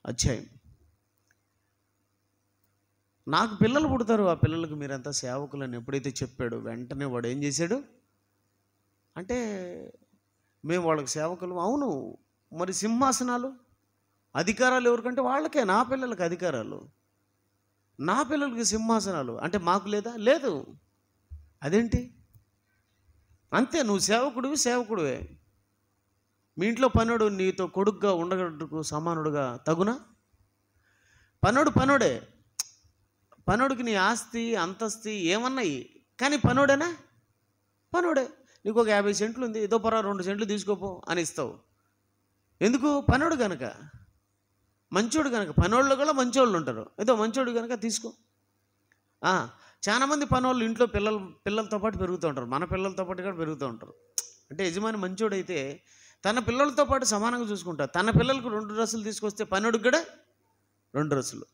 Speaker 1: అధ్యాయం. నాకు పిల్లలు పుడతారు, ఆ పిల్లలకు మీరంతా సేవకులని ఎప్పుడైతే చెప్పాడు, వెంటనే వాడు ఏం చేశాడు అంటే, మేము వాళ్ళకి సేవకులు. అవును, మరి సింహాసనాలు, అధికారాలు ఎవరికంటే వాళ్ళకే. నా పిల్లలకి అధికారాలు, నా పిల్లలకి సింహాసనాలు అంటే మాకు లేదా? లేదు. అదేంటి? అంతే, నువ్వు సేవకుడివే. మీ ఇంట్లో పనుడు నీతో కొడుకుగా ఉండగట్టుకు సమానుడుగా తగునా? పనుడే. పనుడికి నీ ఆస్తి అంతస్తి ఏమన్నాయి, కానీ పనుడేనా? పనుడే. నీకు ఒక 50 సెంట్లు ఉంది, ఏదో 2 సెంట్లు తీసుకోపో అని ఇస్తావు. ఎందుకు? పనుడు కనుక, మంచోడు కనుక. పనోళ్ళు కూడా మంచోళ్ళు ఉంటారు, ఏదో మంచోడు కనుక తీసుకో. చాలామంది పనోళ్ళు ఇంట్లో పిల్లలతో పాటు పెరుగుతూ ఉంటారు, మన పిల్లలతో పాటు కూడా పెరుగుతూ ఉంటారు. అంటే యజమాని మంచోడైతే తన పిల్లలతో పాటు సమానంగా చూసుకుంటారు. తన పిల్లలకు 2 డ్రెస్సులు తీసుకొస్తే పనుడికి కూడా 2 డ్రెస్సులు.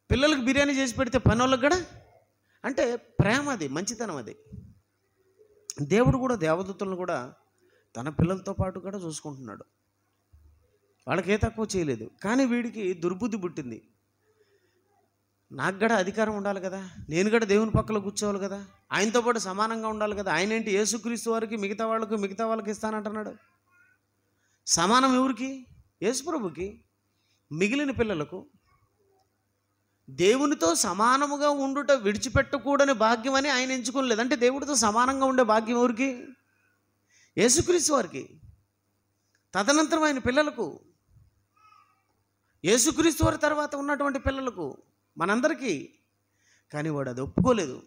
Speaker 1: పిల్లలకు బిర్యానీ చేసి పెడితే పనోళ్ళకి కూడా, అంటే ప్రేమ, అది మంచితనం. అది దేవుడు కూడా దేవదూతలను కూడా తన పిల్లలతో పాటు కూడా చూసుకుంటున్నాడు. వాళ్ళకి ఏ తక్కువ చేయలేదు. కానీ వీడికి దుర్బుద్ధి పుట్టింది. నాకు కూడా అధికారం ఉండాలి కదా, నేను కూడా దేవుని పక్కలో కూర్చోవాలి కదా, ఆయనతో పాటు సమానంగా ఉండాలి కదా. ఆయన ఏంటి, యేసుక్రీస్తు వారికి మిగతా వాళ్ళకి ఇస్తానంటున్నాడు. సమానం ఎవరికి? యేసుప్రభుకి. మిగిలిన పిల్లలకు దేవునితో సమానముగా ఉండుట విడిచిపెట్టకూడని భాగ్యం అని ఆయన ఎంచుకోలేదు. అంటే దేవుడితో సమానంగా ఉండే భాగ్యం ఎవరికి? యేసుక్రీస్తు వారికి. తదనంతరం ఆయన పిల్లలకు, యేసుక్రీస్తు వారి తర్వాత ఉన్నటువంటి పిల్లలకు, మనందరికీ. కానీ వాడు అది ఒప్పుకోలేదు.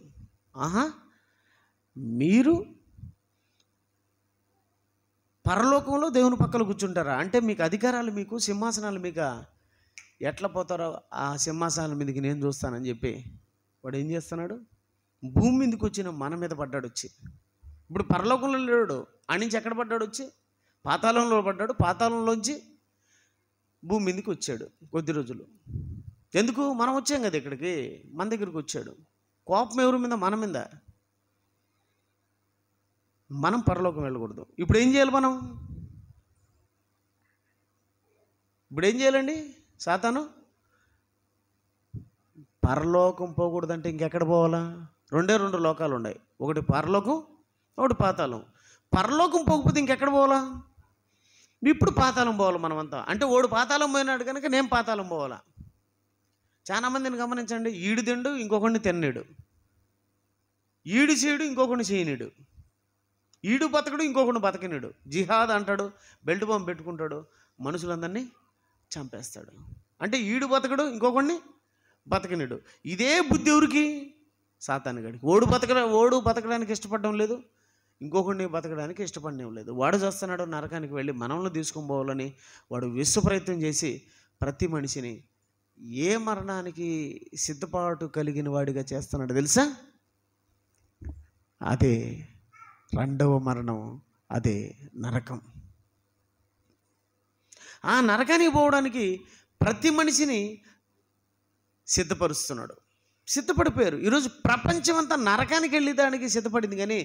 Speaker 1: మీరు పరలోకంలో దేవుని పక్కన కూర్చుంటారా? అంటే మీకు అధికారాలు, మీకు సింహాసనాలు, మీకు ఎట్లా పోతారో ఆ సింహాసనాల మీదకి నేను చూస్తానని చెప్పి వాడు ఏం చేస్తున్నాడు? భూమి మీదకి వచ్చిన మన మీద పడ్డాడు వచ్చి. ఇప్పుడు పరలోకంలో లేడు, ఆ నుంచి ఎక్కడ పడ్డాడు? వచ్చి పాతాళంలో పడ్డాడు. పాతాళంలోంచి భూమి మీదకి వచ్చాడు కొద్ది రోజులు. ఎందుకు? మనం వచ్చాం కదా ఇక్కడికి, మన దగ్గరికి వచ్చాడు. కోపం ఎవరి మీద? మన మీద. మనం పరలోకం వెళ్ళకూడదు. ఇప్పుడు ఏం చేయాలి మనం? ఇప్పుడు ఏం చేయాలండి? సాతాను పరలోకం పోకూడదంటే ఇంకెక్కడ పోవాలా? 2 లోకాలు ఉన్నాయి, ఒకటి పరలోకం, ఒకటి పాతాళం. పరలోకం పోకపోతే ఇంకెక్కడ పోవాలా? ఇప్పుడు పాతాళం పోవాలి మనమంతా. అంటే ఓడు పాతాళం పోయినాడు కనుక నేను పాతాళం పోవాలా? చాలామందిని గమనించండి, ఈడు తిండు ఇంకొకడిని తిన్నాడు, ఈడు చేయడు ఇంకొకడిని చేయనీడు, ఈడు బతకడు ఇంకొకడిని బతకనిడు, జిహాద్ అంటాడు, బెల్ట్ బాంబు పెట్టుకుంటాడు, మనుషులందరినీ చంపేస్తాడు. అంటే ఈడు బతకడు ఇంకొకడిని బతకనిడు. ఇదే బుద్ధి ఎవరికి? సాతానుగాడికి. ఓడు బతకడానికి ఇష్టపడడం లేదు, ఇంకొకడిని బతకడానికి ఇష్టపడడం లేదు. వాడు చేస్తున్నాడు నరకానికి వెళ్ళి మనల్ని తీసుకొని పోవాలని వాడు విశ్వ ప్రయత్నం చేసి ప్రతి మనిషిని ఏ మరణానికి సిద్ధపాటు కలిగిన వాడిగా చేస్తున్నాడు తెలుసా? అదే 2వ మరణం, అదే నరకం. ఆ నరకానికి పోవడానికి ప్రతి మనిషిని సిద్ధపరుస్తున్నాడు. సిద్ధపడిపోయారు. ఈరోజు ప్రపంచం అంతా నరకానికి వెళ్ళేదానికి సిద్ధపడింది, కానీ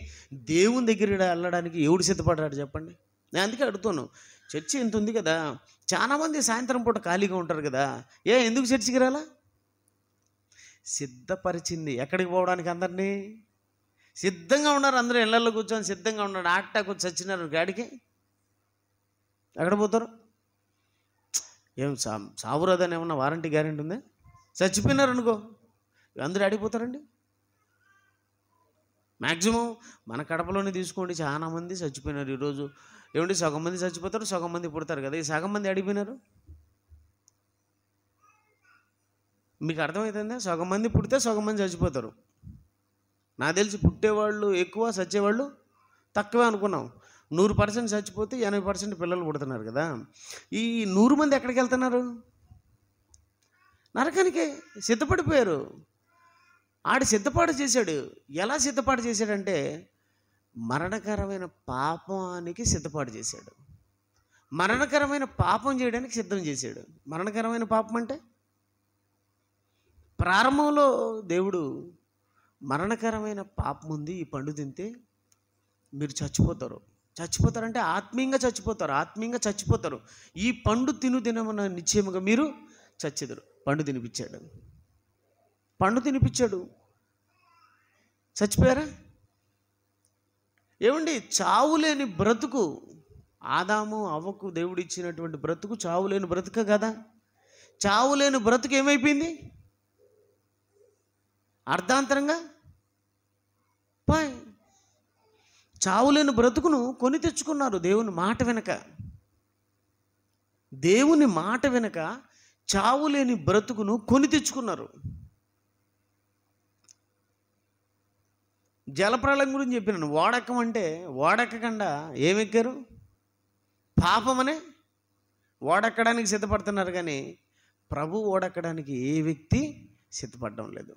Speaker 1: దేవుని దగ్గర వెళ్ళడానికి ఎవడు సిద్ధపడ్డాడు చెప్పండి? నేను అందుకే అడుగుతాను, చర్చి ఇంత ఉంది కదా, చాలామంది సాయంత్రం పూట ఖాళీగా ఉంటారు కదా, ఎందుకు చర్చికి రాలా? సిద్ధపరిచింది ఎక్కడికి పోవడానికి? అందరినీ సిద్ధంగా ఉన్నారు, అందరూ ఇళ్లలో కూర్చొని సిద్ధంగా ఉన్నాడు. అటాక్ వచ్చి చచ్చినారు గాడికి, ఎక్కడ పోతారు? ఏం సావురాదని ఏమన్నా వారంటీ గ్యారెంటీ ఉందా? చచ్చిపోయినారు అనుకో, అందరూ ఆడిపోతారండి. మ్యాక్సిమం మన కడపలోనే తీసుకోండి, చాలా మంది చచ్చిపోయినారు ఈరోజు. ఏమండి, సగం మంది చచ్చిపోతారు, సగం మంది పుడతారు కదా, ఈ సగం మంది అడిగిపోయినారు. మీకు అర్థమవుతుందా? సగం మంది పుడితే సగం మంది చచ్చిపోతారు. నాకు తెలిసి పుట్టేవాళ్ళు ఎక్కువ, చచ్చేవాళ్ళు తక్కువే అనుకున్నాం. 100% చచ్చిపోతే 80% పిల్లలు పుడుతున్నారు కదా. ఈ 100 మంది ఎక్కడికి వెళ్తున్నారు? నరకానికే సిద్ధపడిపోయారు. ఆడు సిద్ధపాటు చేశాడు. ఎలా సిద్ధపాటు చేశాడంటే మరణకరమైన పాపానికి సిద్ధపాటు చేశాడు. మరణకరమైన పాపం చేయడానికి సిద్ధం చేశాడు. మరణకరమైన పాపం అంటే ప్రారంభంలో దేవుడు మరణకరమైన పాపం ఉంది, ఈ పండు తింటే మీరు చచ్చిపోతారంటే ఆత్మీయంగా చచ్చిపోతారు. ఈ పండు తినమన్న నిశ్చయముగా మీరు చచ్చెదరు. పండు తినిపించాడు. చచ్చిపోయారా? ఏమండి, చావులేని బ్రతుకు, ఆదాము అవ్వకు దేవుడు ఇచ్చినటువంటి బ్రతుకు చావులేని బ్రతుక కదా. చావులేని బ్రతుకు ఏమైపోయింది? అర్ధాంతరంగా చావులేని బ్రతుకును కొని తెచ్చుకున్నారు దేవుని మాట వెనక చావులేని బ్రతుకును కొని తెచ్చుకున్నారు. జలప్రళయం గురించి చెప్పినాను. ఓడెక్కకుండా ఏమెక్కారు? పాపమనే ఓడెక్కడానికి సిద్ధపడుతున్నారు, కానీ ప్రభు ఓడెక్కడానికి ఏ వ్యక్తి సిద్ధపడడం లేదు.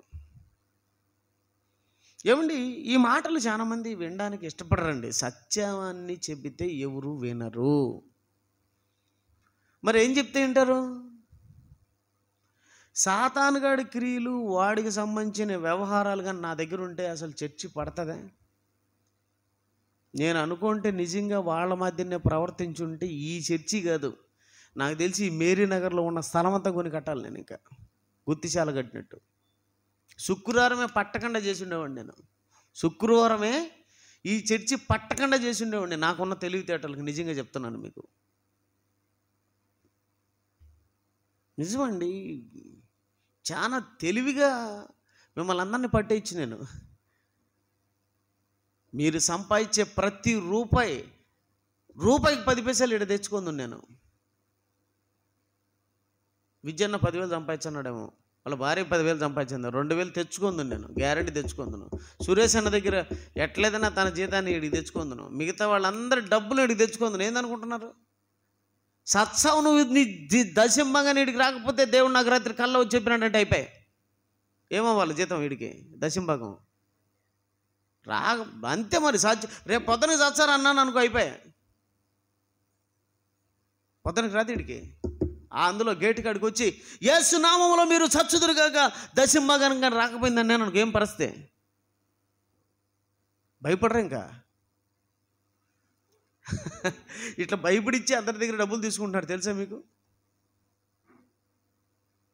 Speaker 1: ఏమండి, ఈ మాటలు చాలామంది వినడానికి ఇష్టపడరండి. సత్యాన్ని చెబితే ఎవరు వినరు. మరి ఏం చెప్తే వింటారు? సాతానుగాడి క్రియలు, వాడికి సంబంధించిన వ్యవహారాలు కానీ నా దగ్గర ఉంటే అసలు చర్చి పడుతుందా? నేను అనుకుంటే నిజంగా వాళ్ళ మధ్యనే ప్రవర్తించుంటే ఈ చర్చి కాదు, నాకు తెలిసి మేరీ నగర్లో ఉన్న స్థలం అంతా కొని కట్టాలి నేను. ఇంకా గుత్తిశాల కట్టినట్టు శుక్రవారమే పట్టకుండా చేసి ఉండేవాడిని నేను. శుక్రవారమే ఈ చర్చి పట్టకుండా చేసి ఉండేవాడిని, నాకున్న తెలివితేటలకు. నిజంగా చెప్తున్నాను మీకు, నిజమండి. చాలా తెలివిగా మిమ్మల్ని అందరినీ పట్టేయచ్చు నేను. మీరు సంపాదించే ప్రతి రూపాయికి 10 పైసలు ఇక్కడ తెచ్చుకుంది నేను. విద్యన్న 10,000 సంపాదించన్నాడేమో, వాళ్ళ భార్య 10,000 సంపాదించింది, 2,000 తెచ్చుకుంది నేను, గ్యారెంటీ తెచ్చుకుందును. సురేష్ అన్న దగ్గర ఎట్లేదన్నా తన జీతాన్ని ఇడికి తెచ్చుకుందును. మిగతా వాళ్ళందరి డబ్బులు ఇడికి తెచ్చుకుందును. ఏందనుకుంటున్నారు? సత్సావు నువ్వు నీ దశంభంగా నీడికి రాకపోతే దేవుడు నాకు రాత్రి కళ్ళ వచ్చి చెప్పినట్టు అయిపోయి ఏమవ్వాలి జీతం వీడికి? దశంభాగం అంతే మరి. రేపు పొద్దునకి చచ్చారు అన్నాను అనుకో, అయిపోయా. పొద్దునకి రాత్రి వీడికి అందులో గేటు కాడికి వచ్చి యేసు నామములో మీరు చచ్చుదురుగాక దశంభాగంగా రాకపోయిందని నేను అనుకో, ఏం పరిస్థితి? భయపడరు ఇంకా. ఇట్లా భయపడిచ్చి అందరి దగ్గర డబ్బులు తీసుకుంటున్నాడు తెలుసా మీకు?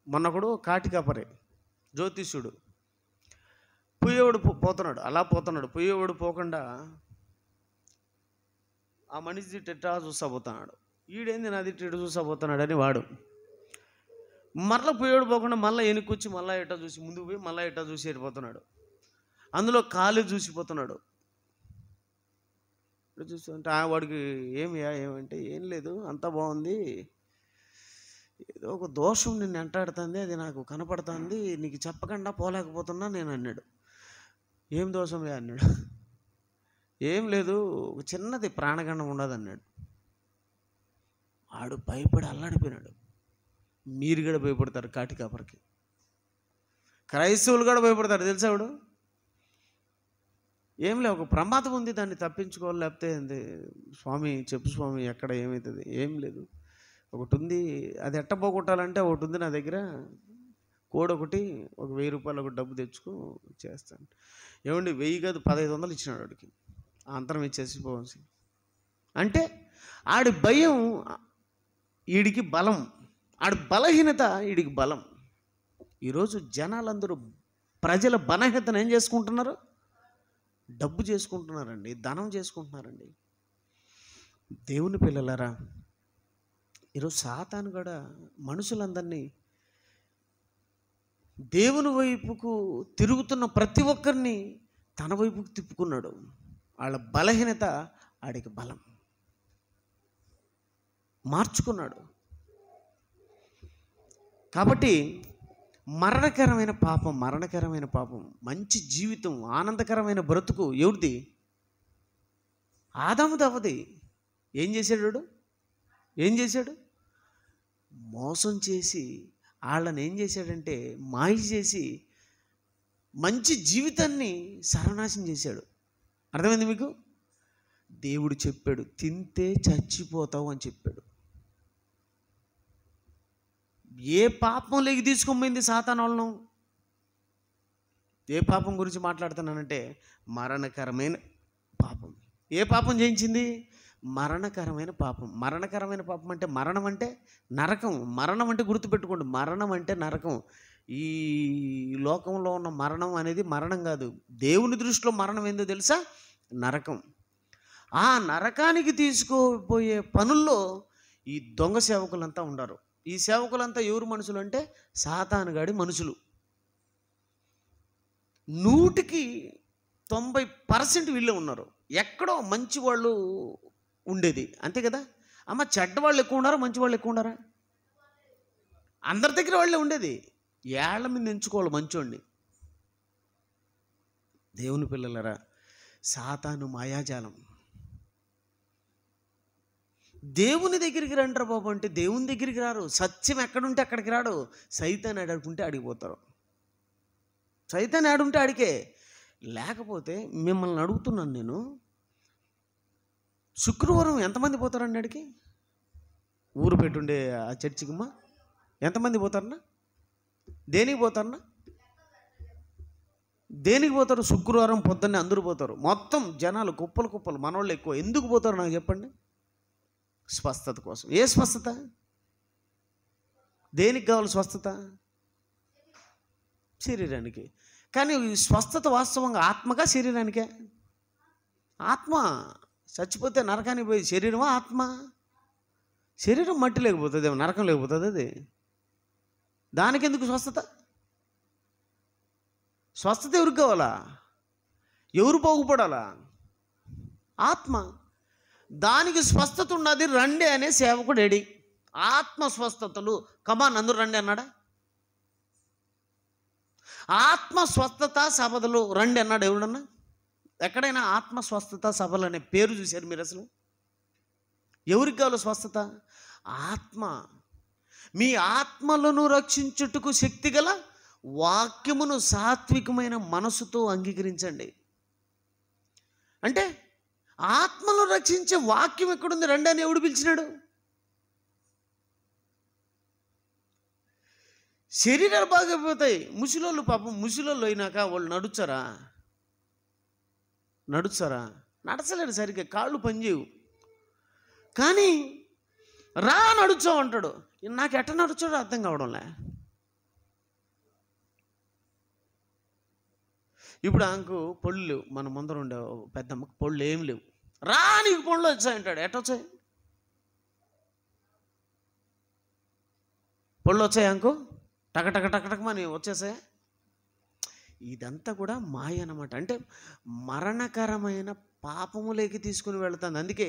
Speaker 1: మొన్నొకడు కాటికాపరే జ్యోతిష్యుడు, పుయ్యేవాడు పోతున్నాడు. పుయ్యేవాడు పోకుండా ఆ మనిషి టెట్టా చూసపోతున్నాడు. ఈడేంది నాది ఇటు చూసపోతున్నాడు అని వాడు మరలా పుయ్యేవాడు పోకుండా మళ్ళీ వెనుకొచ్చి మళ్ళీ ఎట్టా చూసి ముందుకు పోయి మళ్ళీ ఎట్టా చూసి వెళ్ళిపోతున్నాడు. అందులో కాలు చూసిపోతున్నాడు. చూస్తుంటే వాడికి ఏమంటే ఏం లేదు, అంతా బాగుంది, ఏదో ఒక దోషం నిన్ను వెంటాడుతుంది, అది నాకు కనపడుతుంది, నీకు చెప్పకుండా పోలేకపోతున్నా నేను అన్నాడు. ఏం దోషం అన్నాడు. ఏం లేదు, ఒక చిన్నది ప్రాణగండం ఉండదు అన్నాడు. వాడు భయపడి అల్లాడిపోయినాడు. మీరు కూడా భయపడతారు కాటికాపరికి, క్రైస్తవులు కూడా భయపడతారు తెలుసా? వాడు ఏం లేదు, ఒక ప్రమాదం ఉంది, దాన్ని తప్పించుకోవాలి, లేకపోతే స్వామి చెప్పు స్వామి ఎక్కడ ఏమవుతుంది? ఏం లేదు, ఒకటి ఉంది, అది ఎట్ట పోగొట్టాలంటే ఒకటి ఉంది నా దగ్గర, కోడ్ ఒకటి, ఒక 1000 రూపాయలు ఒక డబ్బు తెచ్చుకో చేస్తాను. ఏమండి 1000 కాదు 1500 ఇచ్చినాడు వాడికి, ఆ అంతరం ఇచ్చేసి పోవాల్సి. అంటే ఆడి భయం వీడికి బలం, ఆడి బలహీనత వీడికి బలం. ఈరోజు జనాలందరూ ప్రజల బలహీనతను ఏం చేసుకుంటున్నారు? డబ్బు చేసుకుంటున్నారండి, ధనం చేసుకుంటున్నారండి. దేవుని పిల్లలారా, ఈరోజు సాతాను కూడా మనుషులందరినీ, దేవుని వైపుకు తిరుగుతున్న ప్రతి ఒక్కరిని తన వైపుకు తిప్పుకున్నాడు. వాళ్ళ బలహీనత ఆడికి బలం మార్చుకున్నాడు. కాబట్టి మరణకరమైన పాపం, మంచి జీవితం, ఆనందకరమైన బ్రతుకు ఎవరిది? ఆదాముది అవ్వది. ఏం చేశాడు? మోసం చేసి వాళ్ళని ఏం చేశాడంటే మాయ చేసి మంచి జీవితాన్ని సర్వనాశనం చేశాడు. అర్థమైంది మీకు? దేవుడు చెప్పాడు, తింటే చచ్చిపోతావు అని చెప్పాడు. ఏ పాపం లేకి తీసుకుపోయింది సాతాను వాళ్ళను? ఏ పాపం గురించి మాట్లాడుతున్నానంటే మరణకరమైన పాపం. ఏ పాపం చేయించింది? మరణకరమైన పాపం. మరణకరమైన పాపం అంటే మరణం అంటే నరకం. మరణం అంటే గుర్తుపెట్టుకోండి, మరణం అంటే నరకం. ఈ లోకంలో ఉన్న మరణం అనేది మరణం కాదు. దేవుని దృష్టిలో మరణం ఏందో తెలుసా? నరకం. ఆ నరకానికి తీసుకుపోయే పనుల్లో ఈ దొంగ సేవకులంతా ఉండరు. ఈ సేవకులంతా ఎవరు మనుషులు అంటే సాతానుగాడి మనుషులు. 100% వీళ్ళే ఉన్నారు. ఎక్కడో మంచి వాళ్ళు ఉండేది, అంతే కదా అమ్మ. చెడ్డవాళ్ళు ఎక్కువ ఉన్నారా, మంచి వాళ్ళు ఎక్కువ ఉన్నారా? అందరి దగ్గర వాళ్ళే ఉండేది. ఏళ్ల మీద ఎంచుకోవాలి మంచోడిని. దేవుని పిల్లలరా, సాతాను మాయాజాలం. దేవుని దగ్గరికి రంటారు బాబు అంటే దేవుని దగ్గరికి రారు. సత్యం ఎక్కడుంటే అక్కడికి రాడు. సైతాన్ని ఆడుకుంటే ఆడిపోతారు. సైతాన్ని ఆడుంటే ఆడికే. లేకపోతే మిమ్మల్ని అడుగుతున్నాను నేను, శుక్రవారం ఎంతమంది పోతారండి ఆడికి? ఊరు పెట్టుండే ఆ చర్చికిమ్మా ఎంతమంది పోతారన్నా? దేనికి పోతారన్నా? దేనికి పోతారు? శుక్రవారం పొద్దున్నే అందరూ పోతారు. మొత్తం జనాలు కుప్పలు, మనోళ్ళు ఎక్కువ. ఎందుకు పోతారు నాకు చెప్పండి? స్వస్థత కోసం. ఏ స్వస్థత? దేనికి కావాలి స్వస్థత? శరీరానికి. కానీ ఈ స్వస్థత వాస్తవంగా ఆత్మగా శరీరానికే? ఆత్మ. చచ్చిపోతే నరకానికి పోయి శరీరమా ఆత్మ? శరీరం మట్టి లేకపోతుంది, నరకం లేకపోతుంది. అది దానికి ఎందుకు స్వస్థత? స్వస్థత ఎవరికి కావాలా? ఎవరు బాగుపడాలా? ఆత్మ. దానికి స్వస్థత ఉన్నది. రండి అనే సేవకుడు ఏడి? ఆత్మ స్వస్థతలు కమాన్ అందరూ రండి అన్నాడా? ఆత్మ స్వస్థత సభలు రండి అన్నాడు ఎవడన్నా? ఎక్కడైనా ఆత్మ స్వస్థత సభలు అనే పేరు చూశారు మీరు? అసలు ఎవరికి కావాలి స్వస్థత? ఆత్మ. మీ ఆత్మలను రక్షించుటకు శక్తి గల వాక్యమును సాత్వికమైన మనసుతో అంగీకరించండి. అంటే ఆత్మను రక్షించే వాక్యం ఎక్కడుంది? రండి అని ఎవడు పిలిచినాడు? శరీరాలు బాగైపోతాయి. ముసలోళ్ళు పాపం, ముసలోళ్ళు అయినాక వాళ్ళు నడుచారా? నడచలేడు సరిగ్గా, కాళ్ళు పనిచేయవు. కానీ రా నడుచావు అంటాడు. నాకు ఎట్ట నడుచాడో అర్థం కావడంలే. ఇప్పుడు ఆమెకు పళ్ళు లేవు. మన ముందర ఉండే పెద్దమ్మకు పళ్ళు ఏం లేవు. రా నీకు పళ్ళు వచ్చాయంటాడు. ఎట్టొచ్చాయి? పళ్ళు వచ్చాయి ఆమెకు టకటకమని వచ్చేసాయి. ఇదంతా కూడా మాయ అన్నమాట. అంటే మరణకరమైన పాపములేకి తీసుకుని వెళుతుంది. అందుకే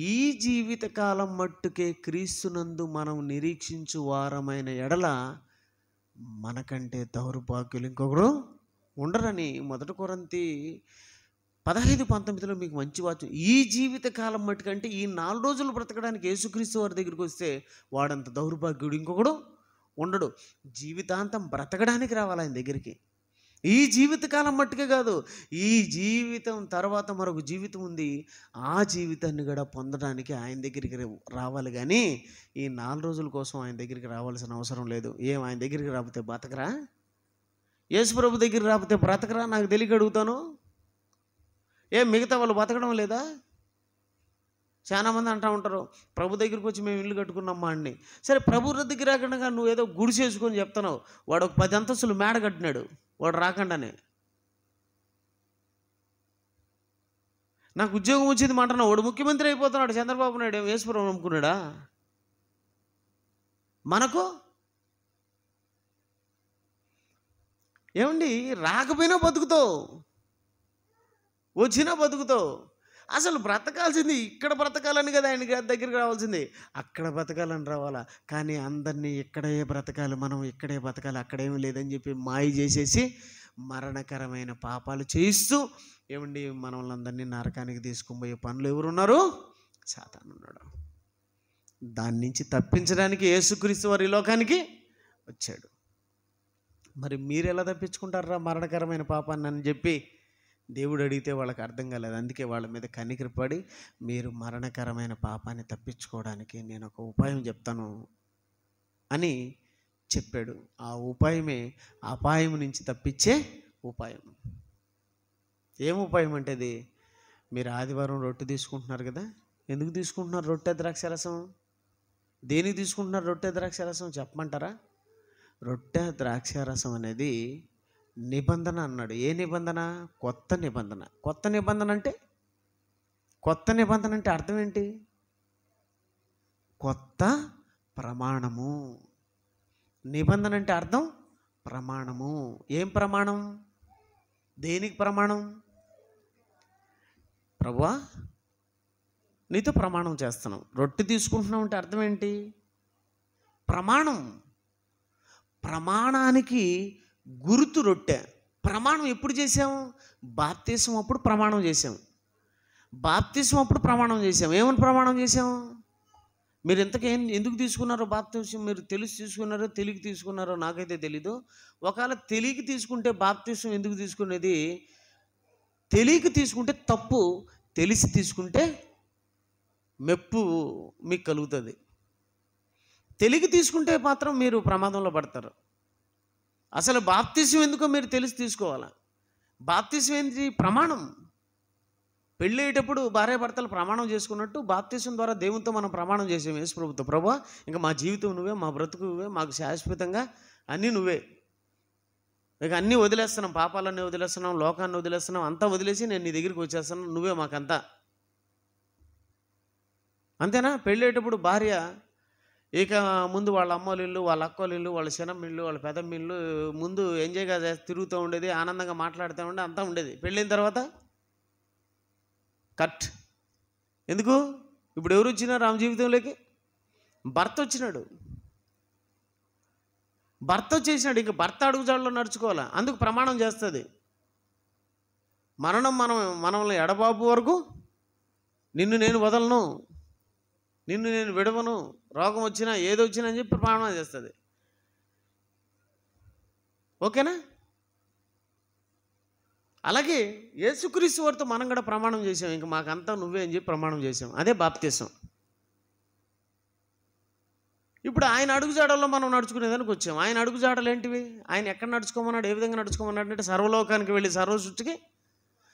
Speaker 1: ఈ జీవితకాలం మట్టుకే క్రీస్తునందు మనం నిరీక్షించు వారమైన ఎడల మనకంటే దౌర్భాగ్యులు ఇంకొకరు ఉండరని 1 కొరింథీ 15:19 మీకు మంచి వాక్యం. ఈ జీవితకాలం మట్టుకంటే ఈ 4 రోజులు బ్రతకడానికి యేసుక్రీస్తు వారి దగ్గరికి వస్తే వాడంత దౌర్భాగ్యుడు ఇంకొకడు ఉండడు. జీవితాంతం బ్రతకడానికి రావాలి ఆయన దగ్గరికి. ఈ జీవితకాలం మట్టుకే కాదు, ఈ జీవితం తర్వాత మరొక జీవితం ఉంది. ఆ జీవితాన్ని కూడా పొందడానికి ఆయన దగ్గరికి రావాలి. కానీ ఈ 4 రోజుల కోసం ఆయన దగ్గరికి రావాల్సిన అవసరం లేదు. ఆయన దగ్గరికి రాకపోతే బ్రతకరా? యేసుప్రభు దగ్గర రాకపోతే బ్రతకరా? నాకు తెలియక అడుగుతాను. మిగతా వాళ్ళు బతకడం లేదా? చాలామంది అంటూ ఉంటారు, ప్రభు దగ్గరికి వచ్చి మేము ఇల్లు కట్టుకున్నామ్మా అండి. సరే, ప్రభు దగ్గర రాకుండా నువ్వు ఏదో గుడిసేసుకొని చెప్తున్నావు. వాడు ఒక 10 అంతస్తులు మేడ కట్టినాడు, వాడు రాకుండానే. నాకు ఉద్యోగం వచ్చింది మాట వాడు ముఖ్యమంత్రి అయిపోతున్నాడు. చంద్రబాబు నాయుడు యేసుప్రభువుని నమ్ముకున్నాడా? మనకు ఏమండి, రాకపోయినా బతుకుతావు, వచ్చినా బతుకుతావు. అసలు బ్రతకాల్సింది ఇక్కడ బ్రతకాలని కదా ఆయన దగ్గరికి రావాల్సింది. అక్కడ బ్రతకాలని రావాలా? కానీ అందరినీ ఇక్కడే బ్రతకాలి, మనం ఇక్కడే బ్రతకాలి, అక్కడేమీ లేదని చెప్పి మాయ చేసేసి మరణకరమైన పాపాలు చేయిస్తూ ఏమండి మనల్ని అందరినీ నరకానికి తీసుకుని పోయే పనులు ఎవరున్నారు? సాతాను ఉన్నాడు. దాని నుంచి తప్పించడానికి యేసుక్రీస్తు వారు ఈ లోకానికి వచ్చాడు. మరి మీరు ఎలా తప్పించుకుంటారా మరణకరమైన పాపాన్ని అని చెప్పి దేవుడు అడిగితే వాళ్ళకి అర్థం కాలేదు. అందుకే వాళ్ళ మీద కనికరపడి మీరు మరణకరమైన పాపాన్ని తప్పించుకోవడానికి నేను ఒక ఉపాయం చెప్తాను అని చెప్పాడు. ఆ ఉపాయమే అపాయం నుంచి తప్పించే ఉపాయం. ఏం ఉపాయం అంటే అది? మీరు ఆదివారం రొట్టె తీసుకుంటున్నారు కదా, ఎందుకు తీసుకుంటున్నారు రొట్టె ద్రాక్షారసం? దేనికి తీసుకుంటున్నారు రొట్టె ద్రాక్షారసం చెప్పమంటారా? రొట్టె ద్రాక్షారసం అనేది నిబంధన అన్నాడు. ఏ నిబంధన? కొత్త నిబంధన. కొత్త నిబంధన అంటే అర్థం ఏంటి? కొత్త ప్రమాణము. నిబంధన అంటే అర్థం ప్రమాణము. ఏం ప్రమాణం? దేనికి ప్రమాణం? ప్రభువా నీతో ప్రమాణం చేస్తున్నాం, రొట్టె తీసుకుంటున్నాం అంటే అర్థం ఏంటి? ప్రమాణం. ప్రమాణానికి గుర్తు రొట్టె. ప్రమాణం ఎప్పుడు చేసాము? బాప్తిసం అప్పుడు ప్రమాణం చేసాం. బాప్తిసం అప్పుడు ప్రమాణం చేసాం. ఏమని ప్రమాణం చేసాం? మీరు ఎందుకు తీసుకున్నారో బాప్తిసం? మీరు తెలిసి తీసుకున్నారో తెలియక తీసుకున్నారో నాకైతే తెలీదు. ఒకవేళ తెలియక తీసుకుంటే బాప్తిసం ఎందుకు తీసుకునేది? తెలియక తీసుకుంటే తప్పు, తెలిసి తీసుకుంటే మెప్పు మీకు కలుగుతుంది. తెలియక తీసుకుంటే మాత్రం మీరు ప్రమాదంలో పడతారు. అసలు బాప్తిసం ఎందుకో మీరు తెలిసి తీసుకోవాలా. బాప్తిసం ఏంటి? ప్రమాణం. పెళ్ళి అయ్యేటప్పుడు భార్యాభర్తలు ప్రమాణం చేసుకున్నట్టు బాప్తిసం ద్వారా దేవునితో మనం ప్రమాణం చేసాం యేసు ప్రభుతో. ప్రభువా ఇంకా మా జీవితం నువ్వే, మా బ్రతుకు నువ్వే, మాకు శాశ్వతంగా అన్నీ నువ్వే. ఇక అన్నీ వదిలేస్తున్నాం, పాపాలన్నీ వదిలేస్తున్నాం, లోకాన్ని వదిలేస్తున్నాం, అంతా వదిలేసి నేను నీ దగ్గరికి వచ్చేస్తున్నాను, నువ్వే మాకంతా. అంతేనా? పెళ్ళేటప్పుడు భార్య ఇక ముందు వాళ్ళ అమ్మోళ్ళ ఇల్లు, వాళ్ళ అక్కోళ్ళ ఇల్లు, వాళ్ళ చిన్నమ్మ ఇల్లు, వాళ్ళ పెద్దమ్మ ఇల్లు ముందు ఎంజాయ్గా తిరుగుతూ ఉండేది, ఆనందంగా మాట్లాడుతూ ఉండేది, అంతా ఉండేది. పెళ్ళైన తర్వాత కట్. ఎందుకు? ఇప్పుడు ఎవరు వచ్చినారు ఆమె జీవితంలోకి? భర్త వచ్చినాడు. భర్త వచ్చేసినాడు. ఇంక భర్త అడుగుజాడలో నడుచుకోవాలా. అందుకు ప్రమాణం చేస్తుంది. మనల్ని ఎడబాపు వరకు నిన్ను నేను వదలను, నిన్ను నేను విడవను, రోగం వచ్చినా ఏదొచ్చినా అని చెప్పి ప్రమాణం చేస్తుంది. ఓకేనా? అలాగే యేసుక్రీస్తు వారితో మనం కూడా ప్రమాణం చేసాం. ఇంక మాకంతా నువ్వే అని చెప్పి ప్రమాణం చేసాం. అదే బాప్తిసం. ఇప్పుడు ఆయన అడుగుజాడల్లో మనం నడుచుకునేదానికి వచ్చాం. ఆయన అడుగుజాడలు ఏంటివి? ఆయన ఎక్కడ నడుచుకోమన్నాడు, ఏ విధంగా నడుచుకోమన్నాడు అంటే సర్వలోకానికి వెళ్ళి సర్వసృష్టికి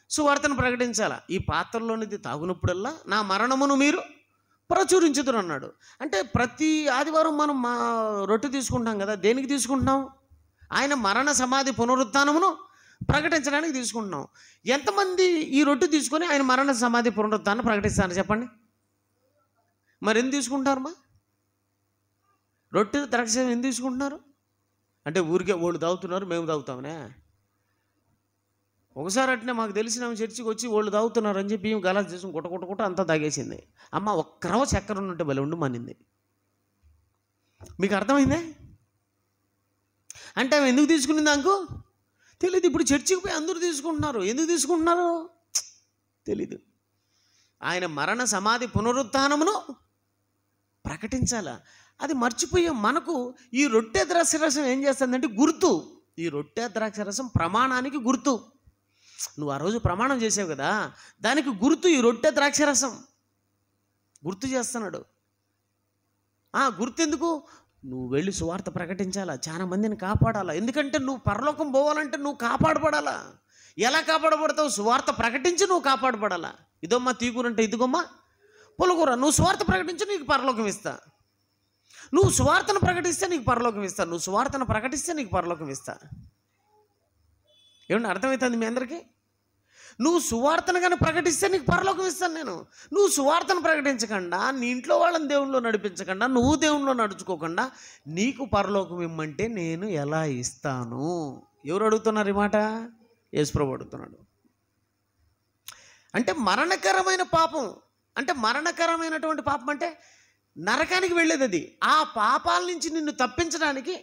Speaker 1: సువార్తను ప్రకటించాలా. ఈ పాత్రలోనిది తాగునప్పుడల్లా నా మరణమును మీరు ప్రచురించుదురు అన్నాడు. అంటే ప్రతి ఆదివారం మనం రొట్టె తీసుకుంటాం కదా, దేనికి తీసుకుంటున్నాం? ఆయన మరణ సమాధి పునరుత్థానమును ప్రకటించడానికి తీసుకుంటున్నాం. ఎంతమంది ఈ రొట్టె తీసుకొని ఆయన మరణ సమాధి పునరుత్థానం ప్రకటిస్తాను చెప్పండి? మరి ఎందుకు తీసుకుంటారమ్మా రొట్టె ద్రాక్ష? ఎందుకు తీసుకుంటున్నారు అంటే ఊరికే వాళ్ళు తాగుతున్నారు మేము తాగుతామనే? ఒకసారి అట్నే మాకు తెలిసిన చర్చికి వచ్చి వాళ్ళు తాగుతున్నారు అని చెప్పి గలాస్ చేసుకుని కుట్ట అంతా తాగేసింది. అమ్మ ఒక్కరవ చక్కెర ఉన్నట్టు భలే ఉండు మనింది. మీకు అర్థమైందే? అంటే ఆమె ఎందుకు తీసుకునింది నాకు తెలీదు. ఇప్పుడు చర్చికి పోయి అందరూ తీసుకుంటున్నారు. ఎందుకు తీసుకుంటున్నారు తెలీదు. ఆయన మరణ సమాధి పునరుత్థానమును ప్రకటించాలా. అది మర్చిపోయాం. మనకు ఈ రొట్టె ద్రాక్షరసం ఏం చేస్తుందంటే గుర్తు. ఈ రొట్టె ద్రాక్షరసం ప్రమాణానికి గుర్తు. నువ్వు ఆ రోజు ప్రమాణం చేసావు కదా, దానికి గుర్తు ఈ రొట్టె ద్రాక్షరసం. గుర్తు చేస్తున్నాడు. గుర్తెందుకు? నువ్వు వెళ్ళి సువార్త ప్రకటించాలా, చాలా మందిని కాపాడాలా. ఎందుకంటే నువ్వు పరలోకం పోవాలంటే నువ్వు కాపాడబడాలా. ఎలా కాపాడబడతావు? సువార్త ప్రకటించి నువ్వు కాపాడబడాలా. ఇదమ్మా తీకూర అంటే ఇదిగమ్మా పులకూర. నువ్వు సువార్త ప్రకటించి నీకు పరలోకం ఇస్తా. నువ్వు సువార్తను ప్రకటిస్తే నీకు పరలోకం ఇస్తా. నువ్వు సువార్తను ప్రకటిస్తే నీకు పరలోకం ఇస్తా. ఏమన్నా అర్థమవుతుంది మీ అందరికీ? నువ్వు సువార్తను కానీ ప్రకటిస్తే నీకు పరలోకం ఇస్తాను నేను. నువ్వు సువార్తను ప్రకటించకుండా, నీ ఇంట్లో వాళ్ళని దేవునిలో నడిపించకుండా, నువ్వు దేవునిలో నడుచుకోకుండా నీకు పరలోకం ఇమ్మంటే నేను ఎలా ఇస్తాను? ఎవరు అడుగుతున్నారు ఈ మాట? యేసుప్రభు అడుగుతున్నాడు. అంటే మరణకరమైన పాపం, అంటే మరణకరమైనటువంటి పాపం అంటే నరకానికి వెళ్ళేది అది. ఆ పాపాల నుంచి నిన్ను తప్పించడానికి,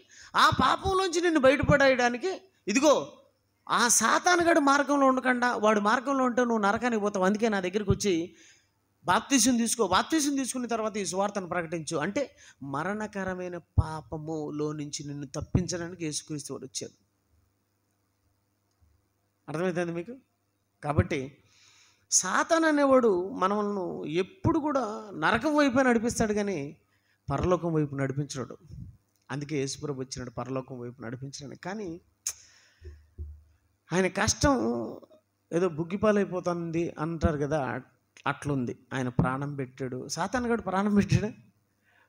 Speaker 1: ఆ పాపంలోంచి నిన్ను బయటపడేయడానికి ఇదిగో ఆ సాతానుగాడు మార్గంలో ఉండకుండా, వాడు మార్గంలో ఉంటే నువ్వు నరకానికి పోతావు. అందుకే నా దగ్గరికి వచ్చి బాప్తిసం తీసుకో, బాప్తిసం తీసుకున్న తర్వాత ఈ సువార్తను ప్రకటించు అంటే మరణకరమైన పాపములో నుంచి నిన్ను తప్పించడానికి యేసుక్రీస్తు వాడు వచ్చాడు. అర్థమవుతుంది మీకు? కాబట్టి సాతాను అనేవాడు మనల్ని ఎప్పుడు కూడా నరకం వైపు నడిపిస్తాడు కానీ పరలోకం వైపు నడిపించాడు. అందుకే యేసుప్రభు వచ్చినాడు పరలోకం వైపు నడిపించడానికి. కానీ ఆయన కష్టం ఏదో బుగ్గిపాలైపోతుంది అంటారు కదా, అట్లుంది. ఆయన ప్రాణం పెట్టాడు. సాతాను గడు ప్రాణం పెట్టాడు.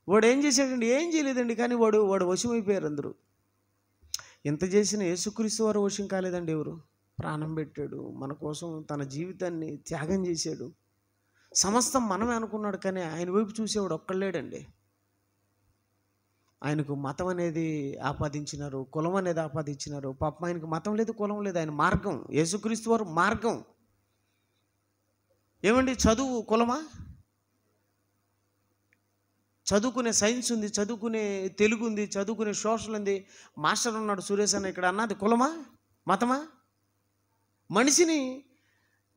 Speaker 1: వాడు ఏం చేశాడండి? ఏం చేయలేదండి. కానీ వాడు వశమైపోయారు అందరూ. ఎంత చేసినా యేసుక్రీస్తు వారు వశం కాలేదండి. ఎవరు? ప్రాణం పెట్టాడు మన కోసం, తన జీవితాన్ని త్యాగం చేశాడు. సమస్తం మనమే అనుకున్నాడు కానీ ఆయన వైపు చూసేవాడు ఒక్కళ్ళేడండి. ఆయనకు మతం అనేది ఆపాదించినారు, కులం అనేది ఆపాదించినారు. పాపం ఆయనకు మతం లేదు, కులం లేదు. ఆయన మార్గం, యేసుక్రీస్తు వారు మార్గం. ఏమండి, చదువు కులమా? చదువుకునే సైన్స్ ఉంది, చదువుకునే తెలుగు ఉంది, చదువుకునే సోషల్ ఉంది. మాస్టర్ ఉన్నాడు సురేష్ అన్న ఇక్కడ, అన్నది కులమా మతమా? మనిషిని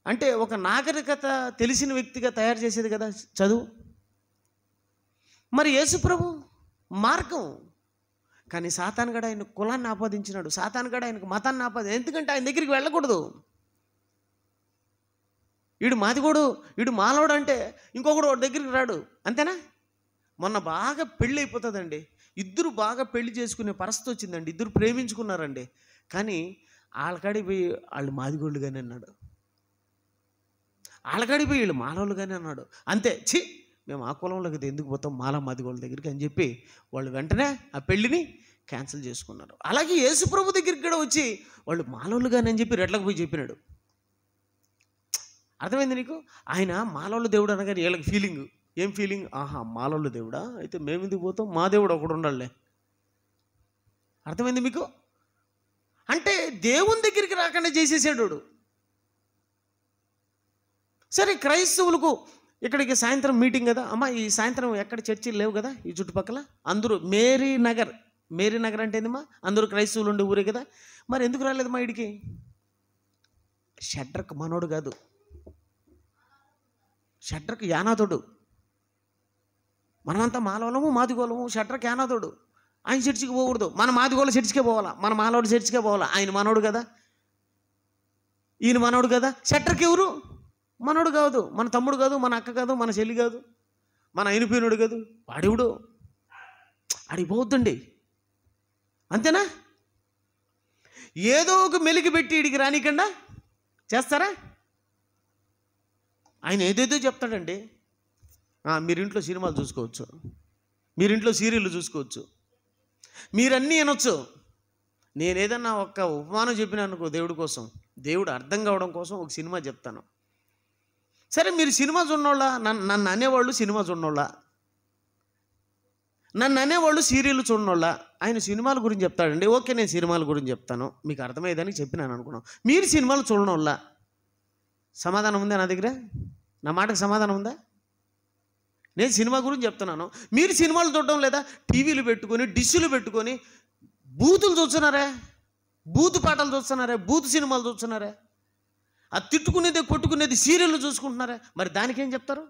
Speaker 1: అంటే ఒక నాగరికత తెలిసిన వ్యక్తిగా తయారు చేసేది కదా చదువు. మరి యేసుప్రభు మార్గం. కానీ సాతానుగాడు ఆయన కులాన్ని ఆపాదించినాడు, సాతానుగాడు ఆయనకు మతాన్ని ఆపాదించాడు. ఎందుకంటే ఆయన దగ్గరికి వెళ్ళకూడదు. వీడు మాదిగోడు, వీడు మాలోడు అంటే ఇంకొకడు వాడి దగ్గరికి రాడు. అంతేనా? మొన్న బాగా పెళ్ళి అయిపోతుందండి, ఇద్దరు బాగా పెళ్లి చేసుకునే పరిస్థితి వచ్చిందండి. ఇద్దరు ప్రేమించుకున్నారండి. కానీ వాళ్ళకాడికి పోయి వాళ్ళు మాదిగోళ్ళు కానీ అన్నాడు, వాళ్ళకాడికి పోయి వీళ్ళు మాలోళ్ళు కానీ అన్నాడు. అంతే, ఛీ మేము ఆ కులంలోకి ఎందుకు పోతాం మాదిగోళ్ళ దగ్గరికి అని చెప్పి వాళ్ళు వెంటనే ఆ పెళ్ళిని క్యాన్సిల్ చేసుకున్నారు. అలాగే యేసుప్రభు దగ్గరికి కూడా వచ్చి వాళ్ళు మాలోళ్ళు కానీ అని చెప్పి రెట్లకు పోయి చెప్పినాడు. అర్థమైంది నీకు? ఆయన మాలోళ్ళు దేవుడు అనగానే వీళ్ళకి ఫీలింగ్, ఏం ఫీలింగ్? ఆహా మాలోళ్ళు దేవుడా, అయితే మేము ఎందుకు పోతాం, మా దేవుడు ఒకడు ఉండాలే. అర్థమైంది మీకు? అంటే దేవుని దగ్గరికి రాకుండా చేసేసాడు. సరే, క్రైస్తవులకు ఇక్కడికి సాయంత్రం మీటింగ్ కదా అమ్మ, ఈ సాయంత్రం ఎక్కడ చర్చిలు లేవు కదా ఈ చుట్టుపక్కల, అందరూ మేరీ నగర్ అంటే ఏందమ్మా, అందరూ క్రైస్తవులు ఉండే ఊరే కదా. మరి ఎందుకు రాలేదమ్మా వీడికి? షడ్రక్ మనోడు కాదు, షడ్రక్ యానాథుడు. మనమంతా మాలోలము మాదిగోళము, షడ్రక్ యానాథుడు. ఆయన చర్చికి పోకూడదు, మన మాదిగోళ్ళ చర్చికే పోవాలా, మన మాలోడు చర్చికే పోవాలా. ఆయన మనోడు కదా, ఈయన మనోడు కదా. షడ్రక్ ఎవరు? మనోడు కాదు, మన తమ్ముడు కాదు, మన అక్క కాదు, మన చెల్లి కాదు, మన అయినపోయినోడు కాదు. వాడెవడు? అడిగిపోవద్దండి. అంతేనా? ఏదో ఒక మెలికి పెట్టి ఇడికి రానికుండా చేస్తారా? ఆయన ఏదేదో చెప్తాడండి. మీరింట్లో సినిమాలు చూసుకోవచ్చు, మీరింట్లో సీరియళ్ళు చూసుకోవచ్చు, మీరన్నీ వినొచ్చు. నేను ఏదన్నా ఒక్క ఉపమానం చెప్పినానుకో దేవుడి కోసం, దేవుడు అర్థం కావడం కోసం ఒక సినిమా చెప్తాను. సరే, మీరు సినిమా చూడనోళ్ళ, నన్ను అనేవాళ్ళు సినిమా చూడనోళ్ళ, నన్ను అనేవాళ్ళు సీరియల్ చూడనోళ్ళ. ఆయన సినిమాల గురించి చెప్తాడండి. ఓకే, నేను సినిమాల గురించి చెప్తాను, మీకు అర్థమయ్యేదని చెప్పినాను అనుకున్నాం. మీరు సినిమాలు చూడనోళ్ళ. సమాధానం ఉందా నా దగ్గర? నా మాటకు సమాధానం ఉందా? నేను సినిమా గురించి చెప్తున్నాను, మీరు సినిమాలు చూడడం లేదా? టీవీలు పెట్టుకొని, డిష్లు పెట్టుకొని బూతులు చూస్తున్నారే, బూతు పాటలు చూస్తున్నారే, బూతు సినిమాలు చూస్తున్నారే, అది తిట్టుకునేది కొట్టుకునేది సీరియళ్ళు చూసుకుంటున్నారే. మరి దానికేం చెప్తారు?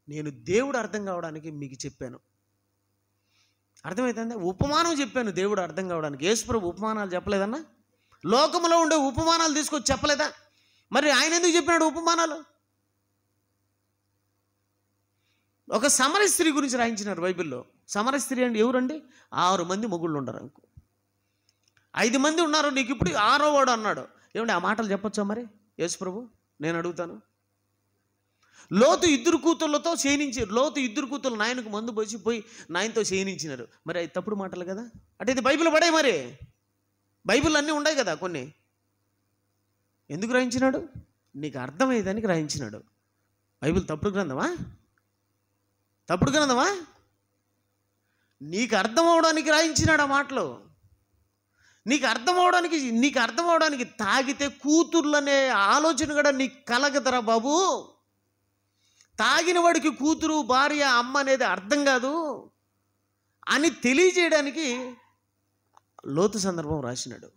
Speaker 1: నేను దేవుడు అర్థం కావడానికి మీకు చెప్పాను. అర్థమవుతుందా? ఉపమానం చెప్పాను దేవుడు అర్థం కావడానికి. యేసుప్రభు ఉపమానాలు చెప్పలేదన్నా? లోకంలో ఉండే ఉపమానాలు తీసుకొచ్చి చెప్పలేదా? మరి ఆయన ఎందుకు చెప్పినాడు ఉపమానాలు? ఒక సమరయ స్త్రీ గురించి రాయించినారు బైబిల్లో. సమరయ స్త్రీ అంటే ఎవరండి? 6 మంది మొగుళ్ళు ఉండరు అనుకో, 5 మంది ఉన్నారు, నీకు ఇప్పుడు 6వ వాడు అన్నాడు. ఏమండి ఆ మాటలు చెప్పొచ్చా మరి యేసుప్రభు? నేను అడుగుతాను. లోతు 2 కూతుళ్ళతో శయనించారు. లోతు 2 కూతుళ్ళు నాయనకు మందు పోయి నాయనతో శయనించినారు. మరి అది తప్పుడు మాటలు కదా. అంటే ఇది బైబిల్ పడే, మరి బైబిల్ అన్నీ ఉన్నాయి కదా కొన్ని. ఎందుకు రాయించినాడు? నీకు అర్థమయ్యేదానికి రాయించినాడు. బైబిల్ తప్పుడు గ్రంథమా? తప్పుడు గ్రంథమా? నీకు అర్థం అవడానికి రాయించినాడు ఆ మాటలు. నీకు అర్థం అవడానికి తాగితే కూతుర్లనే ఆలోచన కూడా నీకు కలగదరా బాబు. తాగిన వాడికి కూతురు, భార్య, అమ్మ అనేది అర్థం కాదు అని తెలియజేయడానికి లోతు సందర్భం రాసినాడు.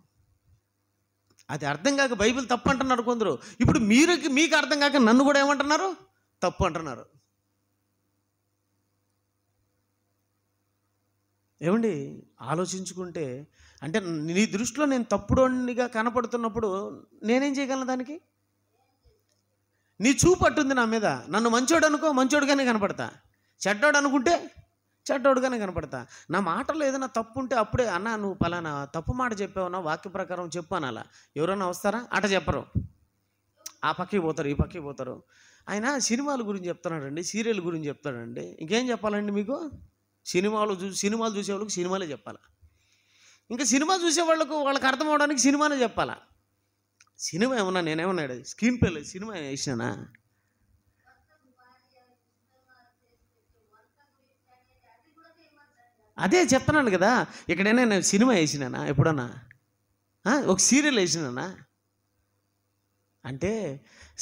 Speaker 1: అది అర్థం కాక బైబిల్ తప్పు అంటున్నారు కొందరు. ఇప్పుడు మీకు అర్థం కాక నన్ను కూడా ఏమంటున్నారు? తప్పు అంటున్నారు. ఏమండి, ఆలోచించుకుంటే అంటే నీ దృష్టిలో నేను తప్పుడోనిగా కనపడుతున్నప్పుడు నేనేం చేయగలను దానికి? నీ చూపు అట్టుంది నా మీద. నన్ను మంచోడు అనుకో, మంచోడుగానే కనపడతా. చెడ్డోడు అనుకుంటే చెడ్డోడుగానే కనపడతా. నా మాటలో ఏదైనా తప్పు ఉంటే అప్పుడే అన్న నువ్వు పలానా తప్పు మాట చెప్పావునా, వాక్య ప్రకారం చెప్పు అనాలా. ఎవరన్నా వస్తారా? అట చెప్పరు. ఆ పక్కకి పోతారు, ఈ పక్కకి పోతారు. ఆయన సినిమాల గురించి చెప్తున్నాడండి, సీరియల్ గురించి చెప్తాడండి. ఇంకేం చెప్పాలండి మీకు? సినిమాలు చూసే వాళ్ళకి సినిమాలే చెప్పాలా. ఇంకా సినిమా చూసే వాళ్ళకి అర్థం అవడానికి సినిమానే చెప్పాలా. సినిమా ఏమన్నా నేనేమన్నా స్క్రీన్ ప్లే సినిమా వేసినానా? అదే చెప్తున్నాను కదా. ఇక్కడైనా నేను సినిమా వేసినానా ఎప్పుడన్నా? ఒక సీరియల్ వేసినానా? అంటే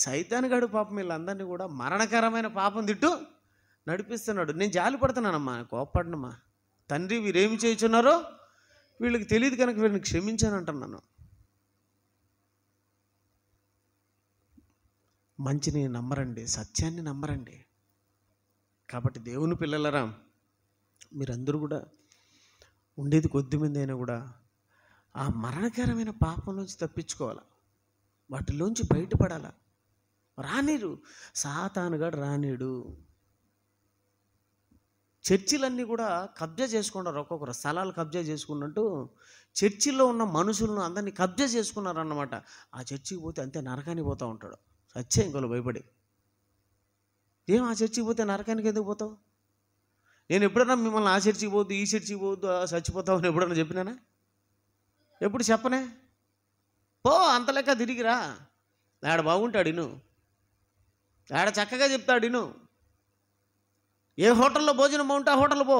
Speaker 1: సైతానుగాడు పాపం వీళ్ళందరినీ కూడా మరణకరమైన పాపం తిట్టు నడిపిస్తున్నాడు. నేను జాలి పడుతున్నానమ్మా, కోప్పడినమ్మా. తండ్రి వీరేమి చేయుచున్నారో వీళ్ళకి తెలియదు కనుక వీళ్ళని క్షమించాను అంటున్నాను. మంచిని నమ్మరండి, సత్యాన్ని నమ్మరండి. కాబట్టి దేవుని పిల్లలరా, మీరందరూ కూడా ఉండేది కొద్ది మంది అయినా కూడా ఆ మరణకరమైన పాపం నుంచి తప్పించుకోవాలి, వాటిలోంచి బయటపడాల. రానీరు, సాతానుగాడు రానీడు. చర్చిలన్నీ కూడా కబ్జా చేసుకున్నారు. ఒక్కొక్కరు స్థలాలు కబ్జా చేసుకున్నట్టు చర్చిల్లో ఉన్న మనుషులను అందరినీ కబ్జా చేసుకున్నారన్నమాట. ఆ చర్చికి పోతే అంతే నరకానికి పోతూ ఉంటాడు. సత్యం ఇంకోళ్ళు భయపడి. ఏం ఆ చర్చికి పోతే నరకానికి ఎందుకు పోతావు? నేను ఎప్పుడన్నా మిమ్మల్ని ఆ చర్చికి పోవద్దు, ఈ చర్చికి పోవద్దు, చచ్చిపోతావు అని ఎప్పుడన్నా చెప్పినానా? ఎప్పుడు చెప్పనే? పో, అంత లెక్క తిరిగిరా. ఆడ బాగుంటాడు ఇను, ఆడ చక్కగా చెప్తాడు ఇను. ఏ హోటల్లో భోజనం బాగుంటే ఆ హోటల్ పో,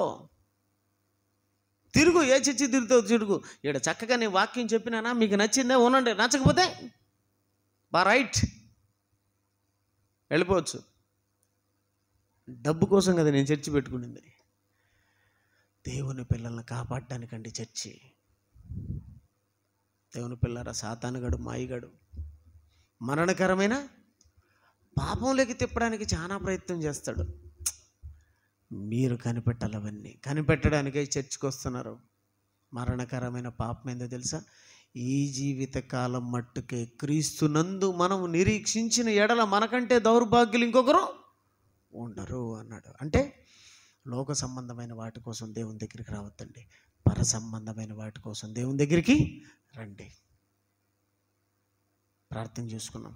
Speaker 1: తిరుగు. ఏ చర్చి తిరుగుతావు తిరుగు. ఇక్కడ చక్కగా నేను వాక్యం చెప్పినానా, మీకు నచ్చిందే ఉనండి, నచ్చకపోతే రైట్ వెళ్ళిపోవచ్చు. డబ్బు కోసం కదా నేను చర్చి పెట్టుకునింది. దేవుని పిల్లల్ని కాపాడడానికండి చర్చి. దేవుని పిల్లరా, సాతానుగాడు, మాయిగాడు మరణకరమైన పాపంలోకి తిప్పడానికి చాలా ప్రయత్నం చేస్తాడు. మీరు కనిపెట్టాలి. అవన్నీ కనిపెట్టడానికే చర్చికి వస్తున్నారు. మరణకరమైన పాపం ఏందో తెలుసా? ఈ జీవిత కాలం మట్టుకే క్రీస్తునందు మనం నిరీక్షించిన ఎడల మనకంటే దౌర్భాగ్యులు ఇంకొకరు ఉండరు అన్నాడు. అంటే లోక సంబంధమైన వాటి కోసం దేవుని దగ్గరికి రావద్దండి, పర సంబంధమైన వాటి కోసం దేవుని దగ్గరికి రండి. ప్రార్థన చేసుకున్నాం.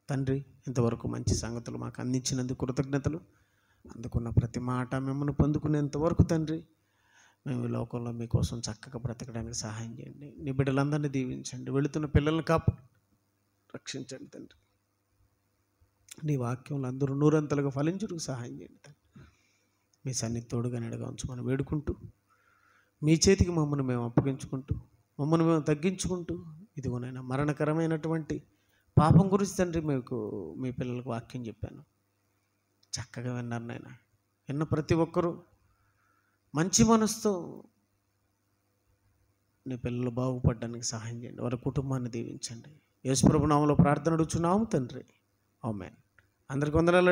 Speaker 1: తండ్రి, ఇంతవరకు మంచి సంగతులు మాకు అందించినందుకు కృతజ్ఞతలు. అందుకున్న ప్రతి మాట మిమ్మల్ని పొందుకునేంతవరకు తండ్రి, మేము ఈ లోకంలో మీకోసం చక్కగా బ్రతకడానికి సహాయం చేయండి. నీ బిడ్డలందరినీ దీవించండి. వెళుతున్న పిల్లల్ని రక్షించండి తండ్రి. నీ వాక్యంలో అందరూ నూరంతలుగా ఫలించుటకు సహాయం చేయండి తండ్రి. మీ సన్నిధి తోడుగా నీడగా ఉంచమని వేడుకుంటూ, మీ చేతికి మమ్మల్ని మేము అప్పగించుకుంటూ, మమ్మల్ని మేము తగ్గించుకుంటూ, ఇదిగోనైనా మరణకరమైనటువంటి పాపం గురించి తండ్రి మీకు మీ పిల్లలకు వాక్యం చెప్పాను. చక్కగా విన్నారు నాయన. విన్న ప్రతి ఒక్కరూ మంచి మనసుతో నీ పిల్లలు బాగుపడడానికి సహాయం చేయండి. వారి కుటుంబాన్ని దీవించండి. యేసు ప్రభు నామములో ప్రార్థన అడుగుచున్నాము తండ్రి. ఆమేన్. అందరికీ వందనాలు.